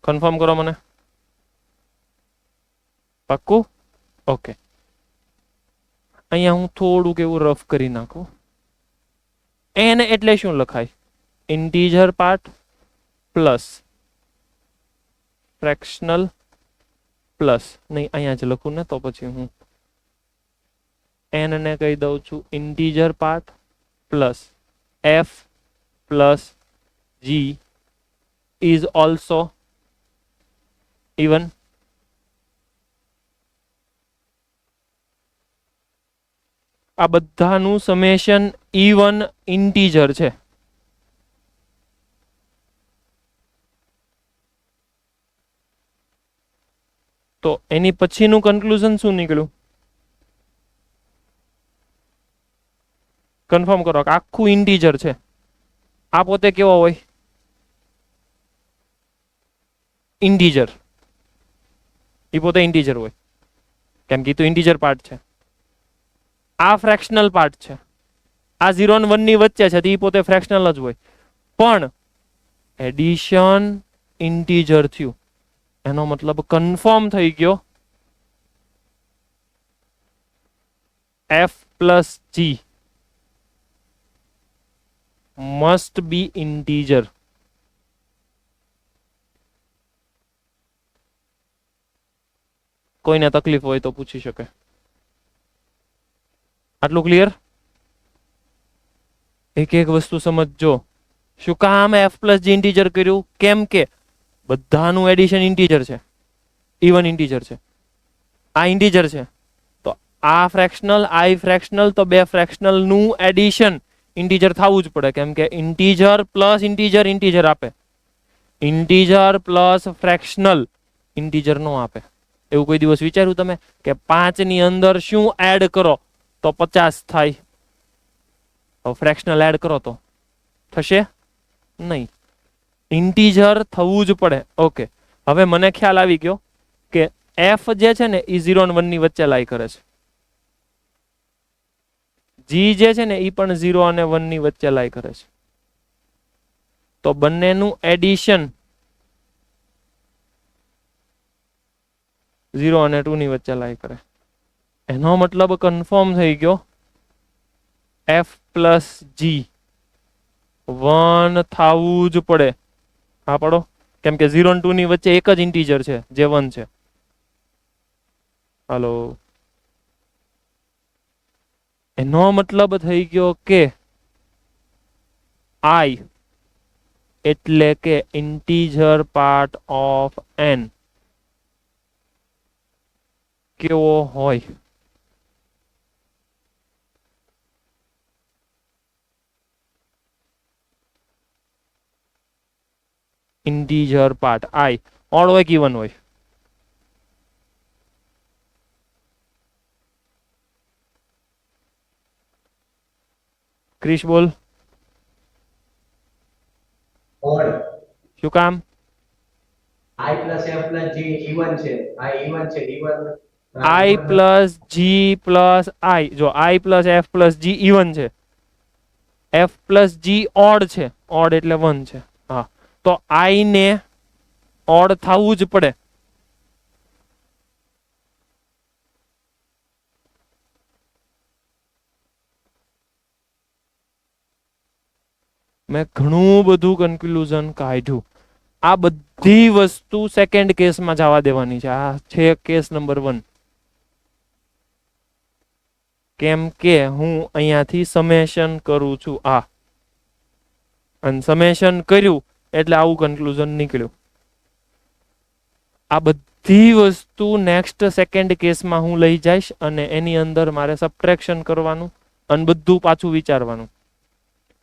Confirm કરો મને. પાક્કું? ઓકે. અહીંયા હું થોડુંક એવું રફ કરી નાખું. n એટલે શું લખાય? Integer part plus fractional plus, નહીં અહીંયા જ લખું ને તો પછી હું n ને કહી દઉં છું integer part plus f plus g is also even. આ બધાનું સમેશન ઇવન ઇન્ટીજર છે. તો એની પછીનું કન્ક્લુઝન શું નીકળ્યું? કન્ફર્મ કરો કે આખું ઇન્ટીજર છે. આ પોતે કેવો હોય? ઇન્ટીજર. એ પોતે ઇન્ટીજર હોય, કેમ કે એ તો ઇન્ટીજર પાર્ટ છે. આ ફ્રેક્શનલ પાર્ટ છે. આ 0 અને 1 ની વચ્ચે છે, તો એ પોતે ફ્રેક્શનલ જ હોય. પણ એડિશન ઇન્ટીજર થયું, એનો મતલબ કન્ફર્મ થઈ ગયો f plus g must be integer. કોઈને તકલીફ હોય તો પૂછી શકે. આટલું ક્લિયર? એક એક વસ્તુ સમજજો. શું કામ f પ્લસ જી ઇન્ટીજર કર્યું? કેમ કે બધાનું એડિશન ઇન્ટીજર છે, ઇવન ઇન્ટીજર છે. આ ઇન્ટીજર છે, તો આ ફ્રેક્શનલ, આ ફ્રેક્શનલ, તો બે ફ્રેક્શનલ નું એડિશન ઇન્ટીજર થવું જ પડે, કેમ કે ઇન્ટીજર પ્લસ ઇન્ટીજર ઇન્ટીજર આપે. ઇન્ટીજર પ્લસ ફ્રેક્શનલ ઇન્ટીજર નો આપે. એવું કોઈ દિવસ વિચાર્યું તમે કે 5 ની અંદર શું એડ કરો તો 50 થાય? ફ્રેક્શનલ એડ કરો તો થશે નહીં. ઇન્ટીજર થવું જ પડે. ઓકે, હવે મને ખ્યાલ આવી ગયો કે f જે છે ને એ 0 અને 1 ની વચ્ચે લાઈ કરે છે. g જે છે ને એ પણ 0 અને 1 ની વચ્ચે લાઈ કરે છે. તો બંનેનું એડિશન 0 અને 2 ની વચ્ચે લાઈ કરે. એનો મતલબ કન્ફર્મ થઈ ગયો f પ્લસ જી 1 થવું જ પડે. હા પડો, કેમ કે 0 અને 2 ની વચ્ચે એક જ ઇન્ટીજર છે જે 1 છે. હાલો, એનો મતલબ થઈ ગયો કે i એટલે કે ઇન્ટીજર પાર્ટ ઓફ n કેવો હોય? ઇન્ટીજર પાર્ટ i ઓડ હોય કે ઇવન હોય? ક્રિશ બોલ. ઓડ. શું કામ? i plus f plus g even છે. આ ઇવન છે. Even i plus G plus i, જો i plus f plus G even છે, f પ્લસ જી ઓડ છે. ઓડ એટલે 1 છે. હા, તો i ને ઓડ થવું જ પડે. મેં ઘણું બધું કન્ક્લુઝન કાઢ્યું. આ બધી વસ્તુ સેકન્ડ કેસમાં જવા દેવાની છે. આ છે કેસ નંબર 1. કેમ કે હું અહીંયાથી સમેશન કરું છું આ, અને સમેશન કર્યું એટલે આવું કન્ક્લુઝન નીકળ્યું. આ બધી વસ્તુ નેક્સ્ટ સેકન્ડ કેસમાં હું લઈ જઈશ અને એની અંદર મારે સબટ્રેક્શન કરવાનું અને બધું પાછું વિચારવાનું.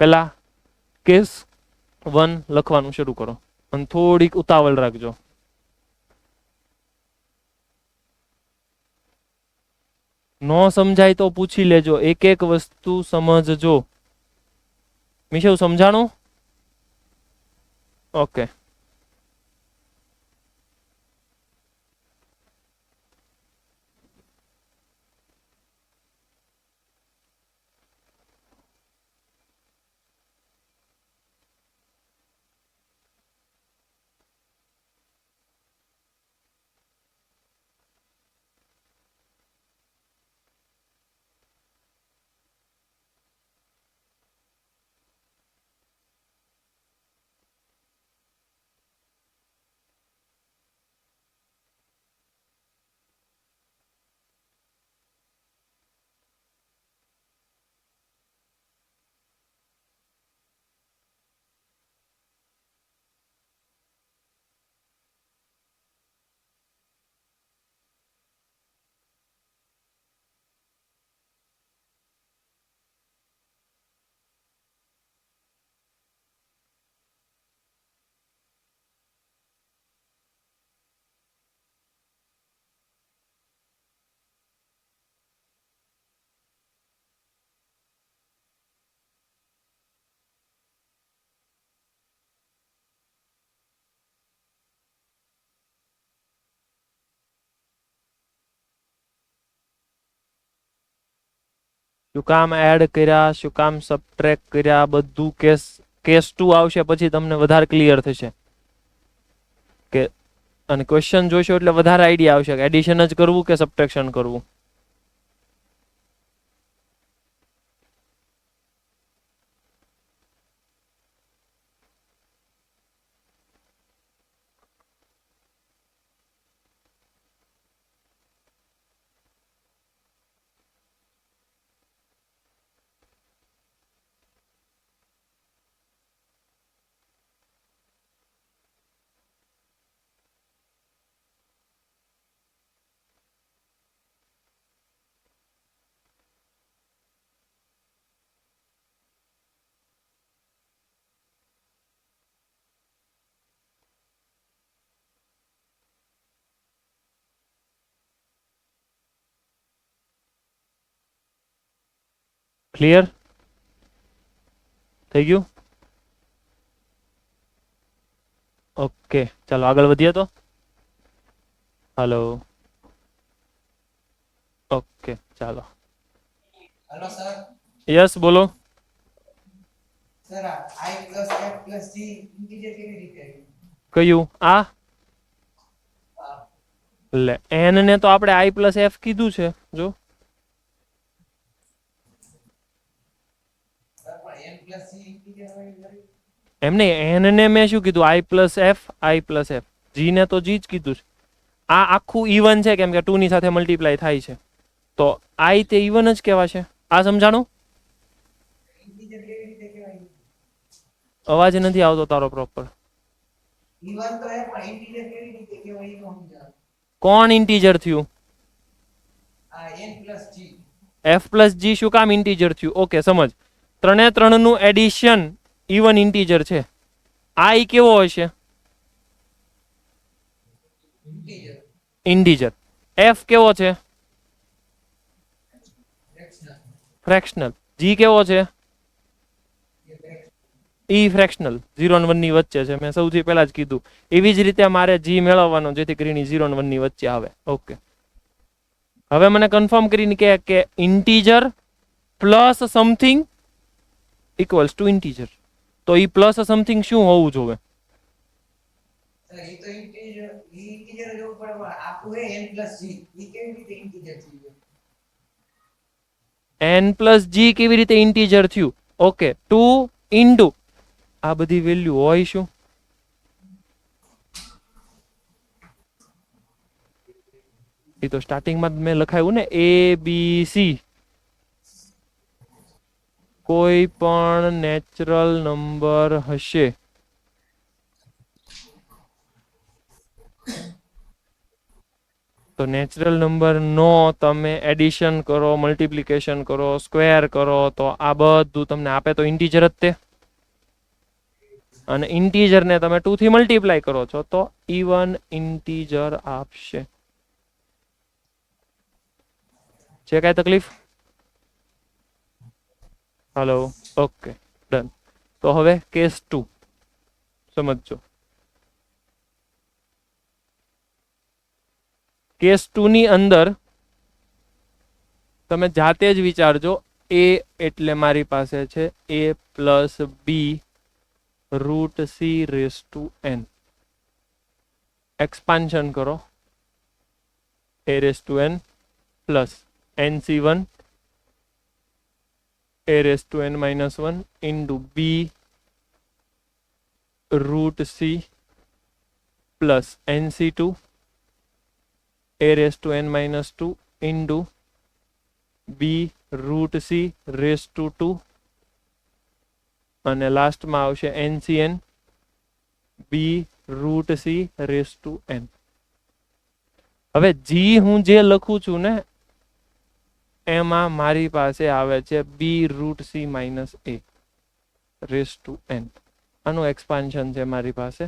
પેલા કેસ 1 લખવાનું શરૂ કરો અને થોડીક ઉતાવળ રાખજો. નો સમજાય તો પૂછી લેજો. એક એક વસ્તુ સમજજો. મિશેવ સમજાણું? ઓકે. શું કામ એડ કર્યા, શું કામ સબટ્રેક્ટ કર્યા, બધું કેસ 2 આવશે પછી તમને વધારે ક્લિયર થશે કે, અને ક્વેશ્ચન જોશો એટલે વધારે આઈડિયા આવશે કે એડિશન જ કરવું કે સબટ્રેક્શન કરવું. ક્લિયર થઈ ગયું? ઓકે, ચાલો આગળ વધીએ તો. હલો, ઓકે ચાલો. Hello sir. યસ બોલો. Sir I plus F plus G integer કેવી રીતે? કયું આ? લે n ને તો આપણે i પ્લસ f કીધું છે જો. સર પણ n plus G ઇન્ટીજર હોય એમ નહીં, n ને મેં શું કીધું? i plus F, i plus F. g ને તો g જ કીધું છે. આ આખું ઇવન છે કેમ કે 2 ની સાથે મલ્ટીપ્લાય થાય છે, તો i તે ઇવન જ કહેવાશે. આ સમજાણું? ઇન્ટીજર કેવી રીતે કહેવાય? અવાજ નથી આવતો તારો પ્રોપર. ઇવન તો હે પણ ઇન્ટીજર કેવી રીતે કહેવાય એ નો સમજાય. કોણ ઇન્ટીજર થયું? આ n plus G. f plus g શું કામ ઇન્ટીજર થયું? ઓકે સમજ. ત્રણે ત્રણનું એડિશન ઇવન ઇન્ટીજર છે. i કેવો હશે? ઇન્ટીજર. ઇન્ટીજર. f કેવો છે? ફ્રેક્શનલ. ફ્રેક્શનલ. g કેવો છે? ઈ ફ્રેક્શનલ. 0 અને 1 ની વચ્ચે છે, મેં સૌથી પહેલા જ કીધું. એવી જ રીતે મારે g મેળવવાનો જેથી કરીને 0 અને 1 ની વચ્ચે આવે. ઓકે, હવે મને કન્ફર્મ કરીને કે integer plus something equals to integer. તો ઈ પ્લસ સમથિંગ શું હોવું જોઈએ? સર એ તો ઇન્ટીજર જ હોવું પડે પણ આપણું હે n plus G એ કેવી રીતે ઇન્ટીજર થયું? n પ્લસ g કેવી રીતે ઇન્ટીજર થયું? ઓકે, 2 ઇન્ટુ આ બધી વેલ્યુ હોય શું? એ તો સ્ટાર્ટિંગમાં મેં લખાયું ને, a b c. કોઈ પણ નેચરલ નંબર હશે તો નેચરલ નંબર નો તમે એડિશન કરો, મલ્ટીપ્લિકેશન કરો, સ્ક્વેર કરો તો આ બધું તમને આપે તો ઇન્ટીજર જ તે. અને ઇન્ટીજર ને તમે 2 થી મલ્ટીપ્લાય કરો છો તો ઇવન ઇન્ટીજર આપશે. છે કઈ તકલીફ? Hello, okay done. તો હવે કેસ 2 સમજો. કેસ 2 ની અંદર તમે જાતે જ વિચારજો. a એટલે મારી પાસે છે a plus B root C raise to n. Expansion કરો, a raise to n plus nc1 a raise to n minus 1 into B root C plus nc2 a raise to n minus 2 into B root C raise to 2 અને લાસ્ટમાં આવશે NCN B root C raise to n. હવે જી હું જે લખું છું ને એમાં મારી પાસે આવે છે b root c minus a raise to n. આનું એક્સપાન્શન છે મારી પાસે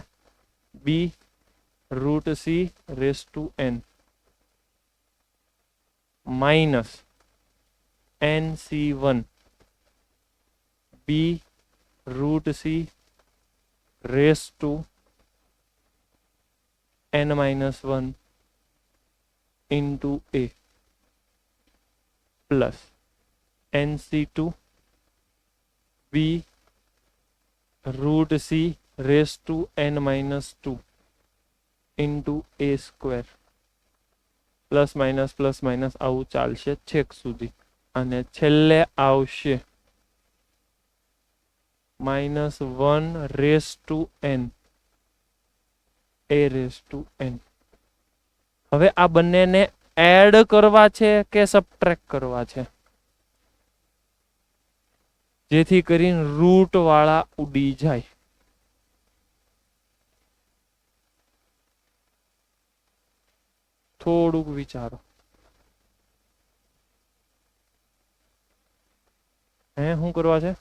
b root C raise to n minus NC1 b root C raise to n minus 1 into a plus nc2 b root c raise to n minus 2 into a square plus minus આવું ચાલશે છેક સુધી અને છેલ્લે આવશે -1 raise to n a raise to n. હવે આ બંનેને એડ કરવા છે કે સબટ્રેક્ટ કરવા છે, જેથી કરીને રૂટ વાળા ઉડી જાય. થોડુંક વિચારો. શું કરવા છે?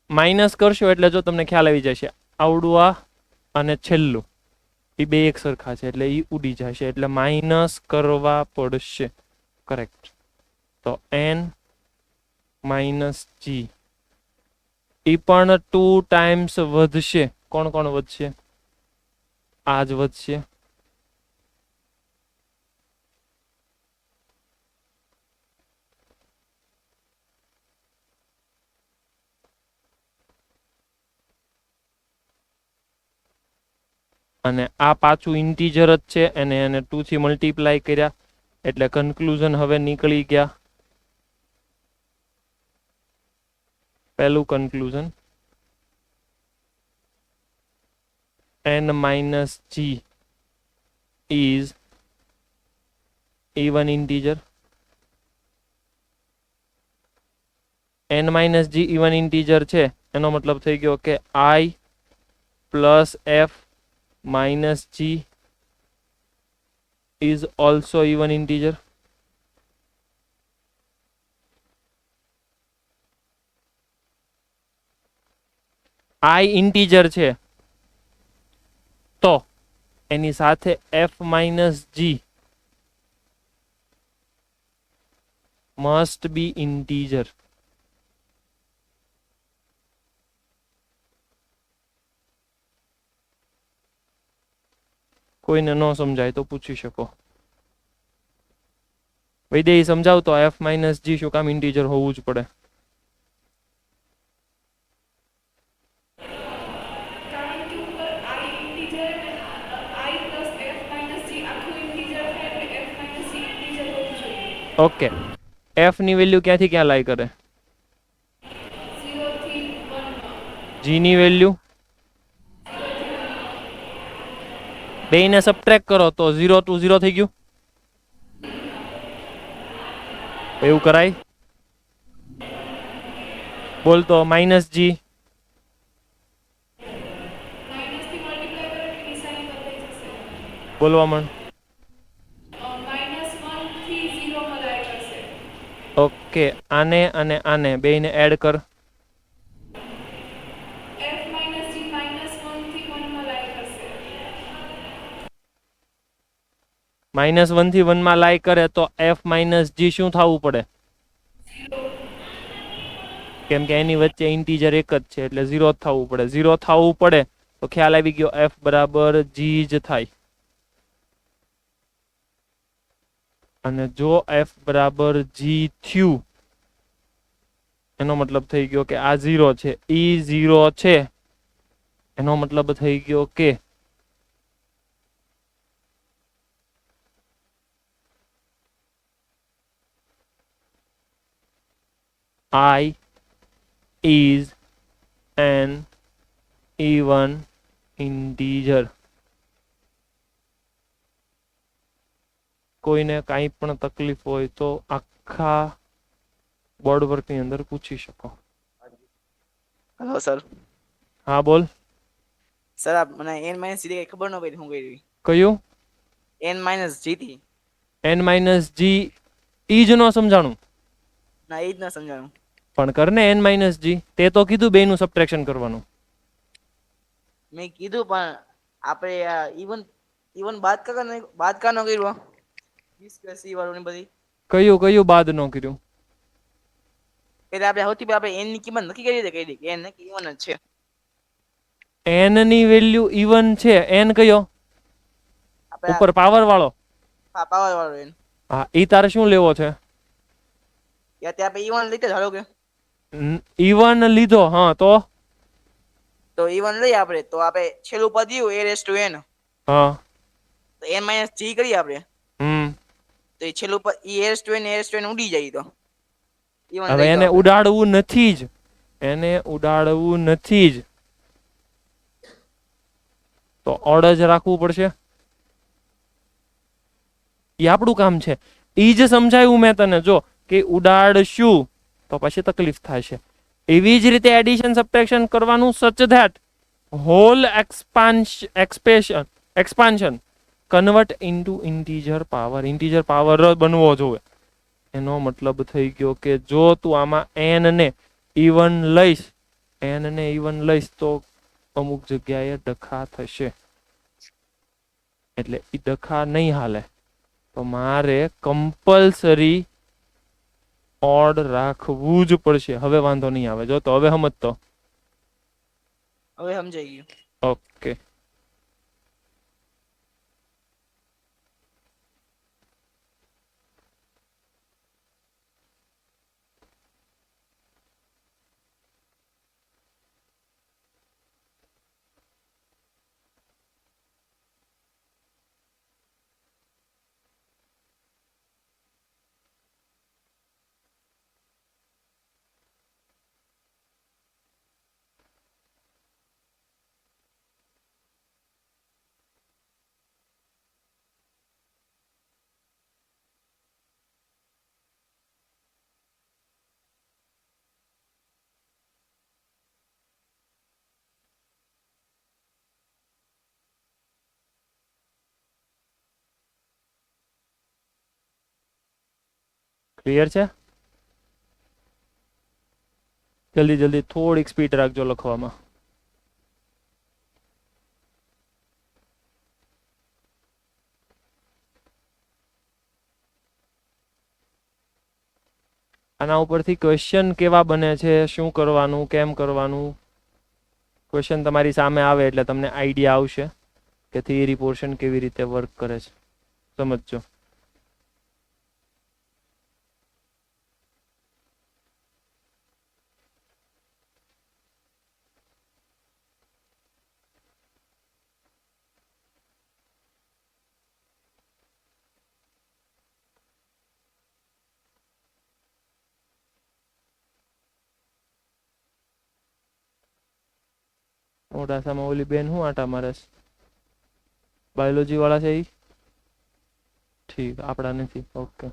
માઇનસ કરશો એટલે જો તમને ખ્યાલ આવી જશે આવડું આ અને છેલ્લું એ બે એક સરખા છે એટલે એ ઉડી જશે એટલે માઇનસ કરવા પડશે. કરેક્ટ. તો n માઇનસ g એ પણ 2 ટાઈમ્સ વધશે. કોણ કોણ વધશે? આ જ વધશે. અને આ પાછું ઇન્ટીજર જ છે એને 2 થી મલ્ટીપ્લાય કર્યા એટલે કન્ક્લુઝન હવે નીકળી ગયા. પહેલું conclusion n minus g is even integer. n minus g even integer છે એનો મતલબ થઈ ગયો કે I plus f minus g is also even integer. I integer છે તો એની સાથે f minus g must be integer. કોઈને ન સમજાય તો પૂછી શકો. વૈદેહી સમજાવ તો f minus g શું કામ ઇન્ટીજર હોવું જ પડે? ઓકે, f ની વેલ્યુ ક્યાંથી ક્યાં લાઈ કરે? g ની વેલ્યુ બેયને સબટ્રેક્ટ કરો તો 0 to 0 થઈ ગયું. એવું કરાય? બોલ તો માઇનસ g બોલવા માંડ. ઓકે, આને અને આને બેયને એડ કર. -1 થી 1 માં લાઈ કરે તો f minus g શું થવું પડે? કેમ કે એની વચ્ચે ઇન્ટીજર એક જ છે એટલે 0 થવું પડે. 0 થવું પડે તો ખ્યાલ આવી ગયો f બરાબર g જ થાય. અને જો f બરાબર g થયું એનો મતલબ થઈ ગયો કે આ 0 છે, e 0 છે એનો મતલબ થઈ ગયો કે I is an even integer. કોઈને કાંઈ પણ તકલીફ હોય તો આખા બોર્ડ વર્કની અંદર પૂછી શકો. Hello sir. હા બોલ. સર આપ મને n માઇનસ g ખબર ન પડી હું કરી. કયું? n માઇનસ g થી. n માઇનસ g ઈ જ નો સમજાણું. ના એ જ ન સમજાણું. પણ કરને n માઇનસ g. તે તો કીધું બેયનું સબટ્રેક્શન કરવાનું. મેં કીધું પણ આપણે ઇવન બાદ કા ન કર્યો. c વાળું ને બધી. કયું બાદ નો કર્યું? એટલે આપણે સૌથી પહેલા આપણે n ની કિંમત નક્કી કરી દે કે n કે ઇવન જ છે. n ની વેલ્યુ ઇવન છે. n કયો? આપણે ઉપર પાવર વાળો. હા પાવર વાળો n હા ઈ તારે શું લેવો છે? યા ત્યાં આપણે ઈવન લીધે ધારો કે ઈવન લીધો, હા તો ઈવન લઈએ આપણે તો આપણે છેલ્લું પદ રહ્યું a રેસ ટુ n હા તો n માઇનસ g કરીએ આપણે હમ તો એ છેલ્લું પદ એ a રેસ ટુ n ઉડી જાય તો ઈવન હવે લઈ તો એને આપણે ઉડાડવું નથી જ, એને ઉડાડવું નથી જ, તો ઓડ જ રાખવું પડશે. એ આપણું કામ છે. ઈ જ સમજાયું મેં તને, જો કે ઉડાડશું તો પછી તકલીફ થશે. એવી જ રીતે એડિશન સબટ્રેક્શન કરવાનું, such that whole expansion convert into integer power. Integer power બનવો જોઈએ. એનો મતલબ થઈ ગયો કે જો તું આમાં n ને ઇવન લઈશ, n ને ઇવન લઈશ તો અમુક જગ્યાએ ડખા થશે, એટલે ઈ ડખા નહીં હાલે. તો મારે કમ્પલસરી ઓડ રાખવું જ પડશે. હવે વાંધો નહીં આવે, જો તો હવે સમજતો. હવે સમજાઈ ગયું. ઓકે. ક્લિયર છે? જલ્દી જલ્દી થોડીક સ્પીડ રાખજો લખવામાં. આના ઉપરથી ક્વેશ્ચન કેવા બને છે, શું કરવાનું, કેમ કરવાનું, ક્વેશ્ચન તમારી સામે આવે એટલે તમને આઈડિયા આવશે કે થિયરી પોર્શન કેવી રીતે વર્ક કરે છે. સમજજો. મોડાસામાં ઓલી બેન શું આટા મારે છે? બાયોલોજી વાળા છે ઈ? ઠીક, આપણા નથી. ઓકે.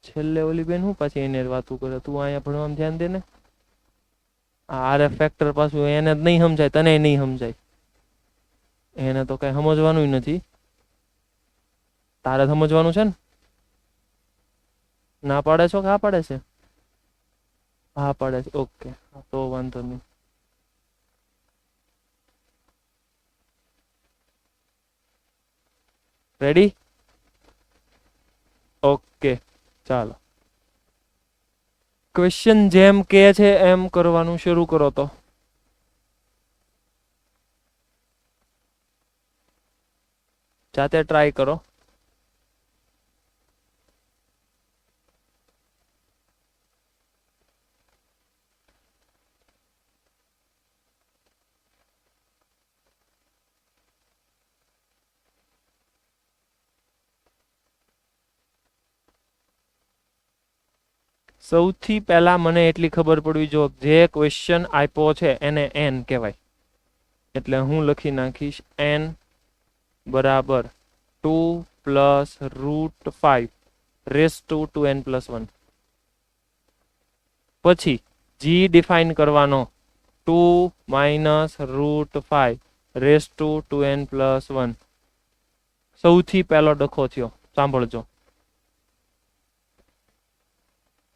છેલ્લે ઓલી બેન શું પાછી એને વાતું કરે? તું અહીંયા ભણવામાં ધ્યાન દે ને. આર એફ ફેક્ટર પાછું એને જ નહીં સમજાય, તને નહીં સમજાય. એને તો કઈ સમજવાનું નથી. તારે સમજવાનું છે ને. ના પાડે છો કે હા પાડે છે? હા પાડે છે. ઓકે, તો વાંધો નહીં. રેડી? ઓકે, ચાલો. ક્વેશ્ચન જેમ કે છે એમ કરવાનું શરૂ કરો તો. જાતે ટ્રાય કરો. સૌથી પહેલા મને એટલી ખબર પડવી જો, જે ક્વેશ્ચન આપ્યો છે એને n કહેવાય. એટલે હું લખી નાખીશ n બરાબર 2 પ્લસ √5 રેસ ટુ 2n+1. પછી g ડિફાઇન કરવાનો 2 માઇનસ √5 રેસ ટુ 2n+1. સૌથી પહેલો ડખો થયો, સાંભળજો.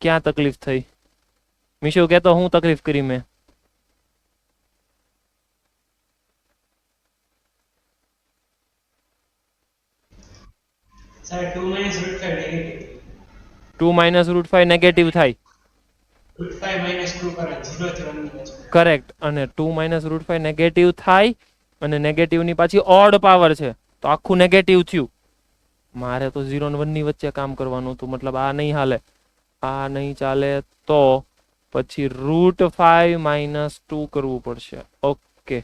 ક્યાં તકલીફ થઈ? મિશુ કહેતો હું તકલીફ કરી મેં? Sir 2 - √5 negative. 2 - √5 નેગેટિવ થાય. √5 માઇનસ 2 કરે 0 થી 1 ની વચ્ચે. કરેક્ટ. અને 2 માઇનસ √5 નેગેટિવ થાય, અને નેગેટિવ ની પાછી ઓડ પાવર છે, તો આખું નેગેટિવ થયું. મારે તો 0 અને 1 ની વચ્ચે કામ કરવાનું હતું, મતલબ આ નહીં હાલે, આ નહીં ચાલે, તો પછી √5 માઇનસ 2 કરવું પડશે. ઓકે,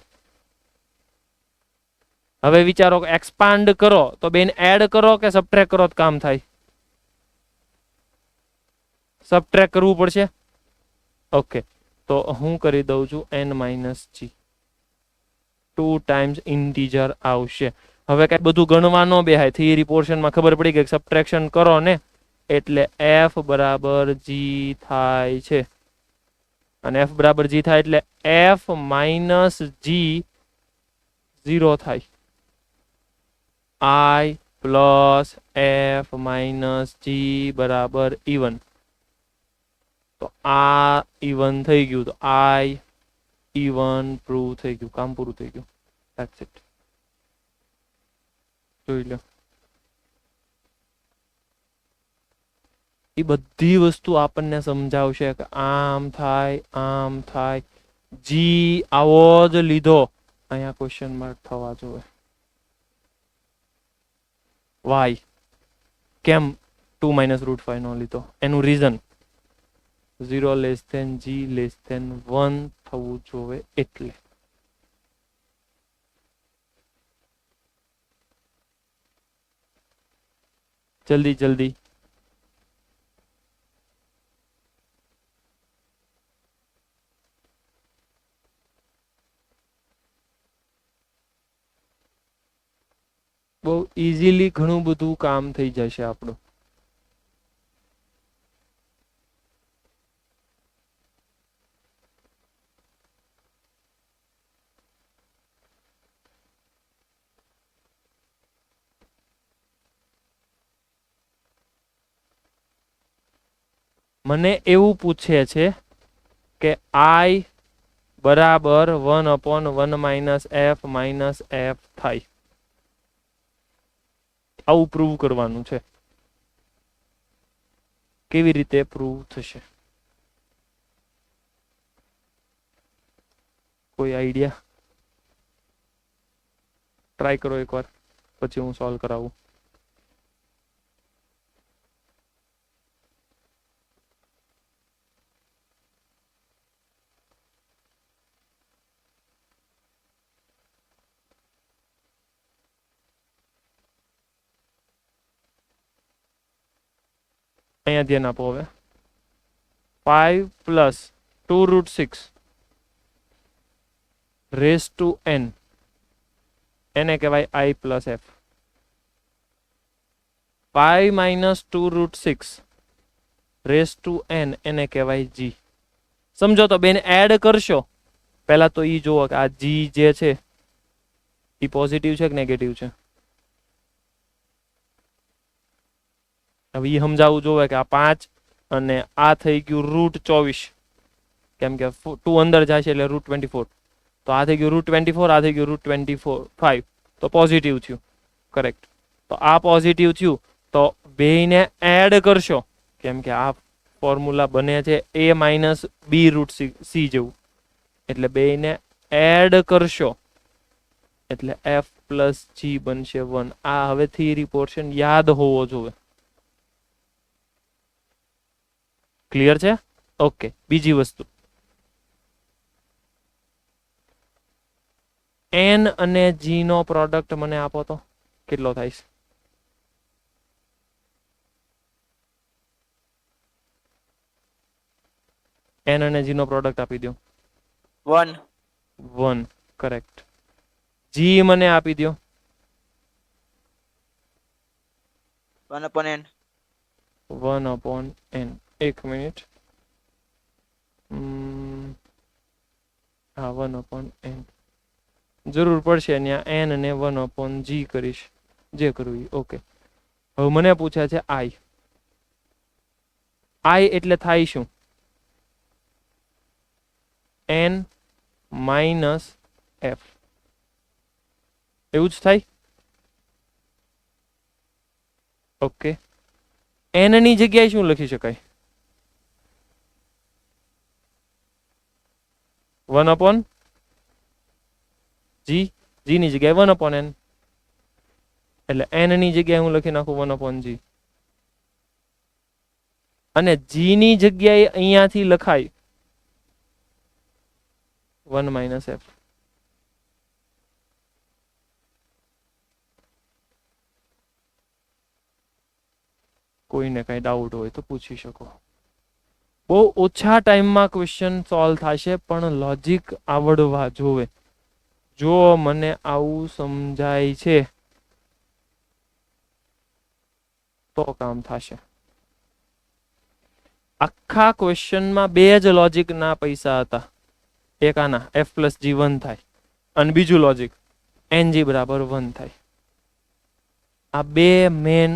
હવે વિચારો, એક્સપાન્ડ કરો તો બેન એડ કરો કે સબટ્રેક કરો તો કામ થાય? સબટ્રેક કરવું પડશે. ઓકે, તો હું કરી દઉં છું n-g, 2 ટાઈમ્સ ઇન્ટીજર આવશે. હવે કઈ બધું ગણવાનો બેહાય, થિયરી પોર્શનમાં ખબર પડી ગઈ, સબટ્રેક્શન કરો ને એટલે f બરાબર g થાય છે. અને f બરાબર g થાય એટલે f માઇનસ g 0 થાય. I plus f minus g બરાબર even. તો આ even થઈ ગયું, તો I even પ્રૂવ થઈ ગયું, કામ પૂરું થઈ ગયું. That's it. જોઈ લો, એ બધી વસ્તુ આપણને સમજાવશે કે આમ થાય, આમ થાય. જી આવો જ લીધો, અહીંયા ક્વેશ્ચન માર્ક થવા જોઈએ. વાય કેમ 2 માઇનસ √5 નો લીધો? એનું reason 0 less than g less than 1 થવું જોઈએ એટલે. જલ્દી જલ્દી. બહુ ઇઝીલી ઘણું બધું કામ થઈ જશે આપણું. મને એવું પૂછે છે કે I બરાબર 1/1 માઇનસ f થાય. આવું પ્રૂવ કરવાનું છે. કેવી રીતે પ્રૂવ થશે? કોઈ આઈડિયા? ટ્રાય કરો એકવાર, પછી હું સોલ્વ કરાવું. અહીંયા ધ્યાન આપો. હવે 5 પ્લસ 2√6 રેસ ટુ n, એને કહેવાય I plus f. 5 minus 2√6 race to n, એને કહેવાય g. સમજો તો બેન એડ કરશો. પહેલા તો ઈ જુઓ કે આ g જે છે એ પોઝિટિવ છે કે નેગેટિવ છે. હવે એ સમજાવવું જોવે કે આ 5 અને આ થઈ ગયું √24, કેમ કે 2 અંદર જાય છે એટલે √24. તો આ થઈ ગયું √24, આ થઈ ગયું √25, તો પોઝિટિવ થયું. કરેક્ટ. તો આ પોઝિટિવ થયું, તો બેયને એડ કરશો, કેમ કે આ ફોર્મ્યુલા બને છે a માઇનસ b√c જેવું, એટલે બેયને એડ કરશો એટલે f પ્લસ g બનશે 1. આ હવે થિયરી પોર્શન યાદ હોવો જોઈએ. ક્લિયર છે? ઓકે, બીજી વસ્તુ, n અને g નો પ્રોડક્ટ મને આપો તો કેટલો થાય? n અને g નો પ્રોડક્ટ આપી દો. 1. 1. કરેક્ટ. g મને આપી દો. 1/n. 1/n. એક મિનિટ. હા, 1/n જરૂર પડશે. ત્યાં n ને 1/g કરીશ, જે કરવું એ. ઓકે, હવે મને પૂછે છે I એટલે થાય શું? n માઇનસ f, એવું જ થાય. ઓકે, n ની જગ્યાએ શું લખી શકાય? 1 upon g, g ની જગ્યાએ 1 upon n, એટલે n ની જગ્યાએ હું લખી નાખું 1 upon g, અને g ની જગ્યાએ અહીંયાથી લખાય 1 minus f. કોઈને કઈ ડાઉટ હોય તો પૂછી શકો. બહુ ઓછા ટાઈમમાં ક્વેશ્ચન સોલ્વ થશે, પણ લોજિક આવડવા જોવે. જો મને આવું સમજાય છે તો કામ થશે. આખા ક્વેશ્ચનમાં બે જ લોજિકના પૈસા હતા. એક આના f પ્લસ g 1 થાય, અને બીજું લોજિક ng બરાબર 1 થાય. આ બે મેન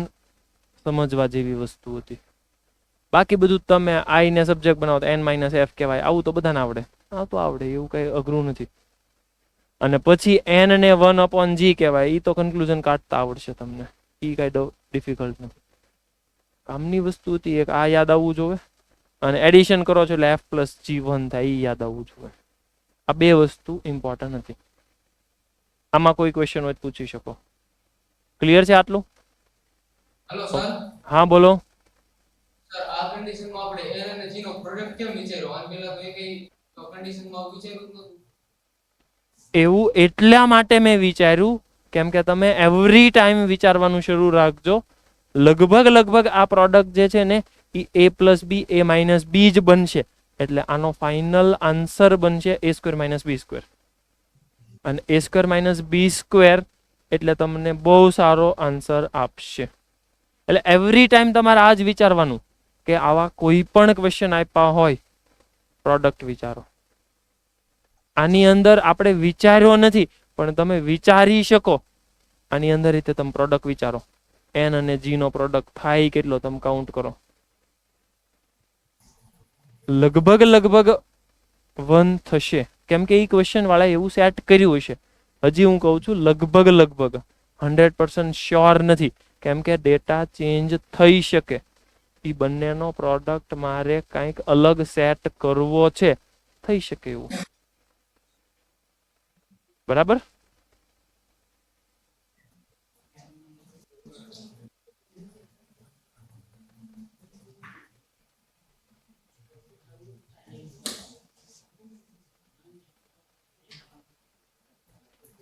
સમજવા જેવી વસ્તુ હતી. બાકી બધું તમે આઈ ને સબ્જેક્ટ બનાવો તો n માઇનસ f કહેવાય, આવું તો બધાને આવડે. આ તો આવડે, એવું કઈ અઘરું નથી. અને પછી n ને 1 upon g કહેવાય, એ તો કન્ક્લુઝન કાઢતા આવડશે તમને, એ કઈ ડિફિકલ્ટ નથી. કામની વસ્તુ હતી એક આ યાદ આવવું જોઈએ, અને એડિશન કરો છો એટલે f પ્લસ g 1 થાય, એ યાદ આવવું જોઈએ. આ બે વસ્તુ ઇમ્પોર્ટન્ટ હતી. આમાં કોઈ ક્વેશ્ચન હોય તો પૂછી શકો. ક્લિયર છે આટલું? Hello sir. હા બોલો. સર આ કન્ડિશનમાં આપણે n અને g નો પ્રોડક્ટ કેમ વિચાર્યો? આન પહેલા તો કઈ કન્ડિશનમાં વિચાર્યું જ નહોતું. એવું એટલા માટે મેં વિચાર્યું કેમ કે તમે એવરી ટાઈમ વિચારવાનું શરૂ રાખજો. લગભગ આ પ્રોડક્ટ જે છે ને એ a plus b a minus b જ બનશે, એટલે આનો ફાઇનલ આન્સર બનશે a square minus b square. અને a square minus b square એટલે તમને બહુ સારો આન્સર આપશે. એટલે એવરી ટાઈમ તમારે આ જ વિચારવાનું કે આવા કોઈ પણ ક્વેશ્ચન આપ્યા હોય પ્રોડક્ટ વિચારો. આની અંદર આપણે વિચાર્યો નથી, પણ તમે વિચારી શકો. આની અંદર રીતે તમે પ્રોડક્ટ વિચારો, n અને g નો પ્રોડક્ટ થાય કેટલો તમે કાઉન્ટ કરો. લગભગ 1 થશે, કેમ કે એ ક્વેશ્ચન વાળા એવું સેટ કર્યું હશે. હજી હું કહું છું લગભગ 100% શ્યોર નથી, કેમ કે ડેટા ચેન્જ થઈ શકે. એ બંનેનો પ્રોડક્ટ મારે કંઈક અલગ સેટ કરવો છે, થઈ શકે એવું. બરાબર?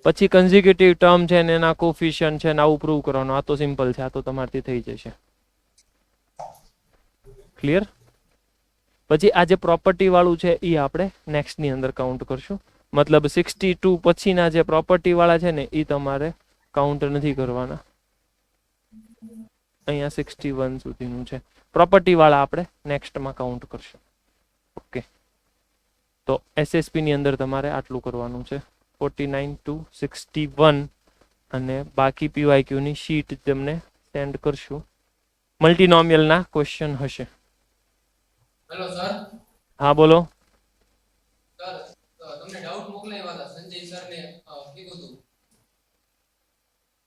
પછી કન્ઝિક્યુટિવ ટર્મ છે ને એના કોફિશિયન્ટ છે ને આવું પ્રૂવ કરવાનું. આ તો સિમ્પલ છે, આ તો તમારથી થઈ જશે. ક્લિયર? પછી આ જે પ્રોપર્ટી વાળું છે એ આપણે નેક્સ્ટ ની અંદર કાઉન્ટ કરશું. મતલબ 62 પછીના જે પ્રોપર્ટી વાળા છે ને એ તમારે કાઉન્ટ નથી કરવાના. અહીંયા 61 સુધીનું છે. પ્રોપર્ટી વાળા આપણે નેક્સ્ટમાં કાઉન્ટ કરશું. ઓકે, તો એસએસપી ની અંદર તમારે આટલું કરવાનું છે, 49 to 61, અને બાકી પીવાયક્યુ ની શીટ તમને સેન્ડ કરશું. મલ્ટીનોમિયલના ક્વેશ્ચન હશે. Hello sir. હા બોલો. સર તમને ડાઉટ મોકલાવ્યા હતા સંજય સરને કીધું હતું.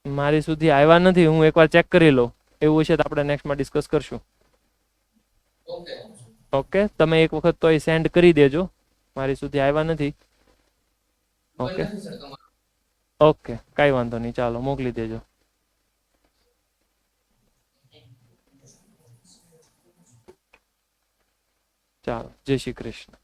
મારી સુધી આવ્યા નથી, હું એકવાર ચેક કરી લઉં. એવું છે તો આપણે નેક્સ્ટમાં ડિસ્કસ કરશું. ઓકે ઓકે, તમે એક વખત તો એ સેન્ડ કરી દેજો. મારી સુધી આવ્યા નથી. ઓકે નથી સર તમારું. ઓકે, કાંઈ વાંધો નહીં, ચાલો મોકલી દેજો. ચાલો, જય શ્રી કૃષ્ણ.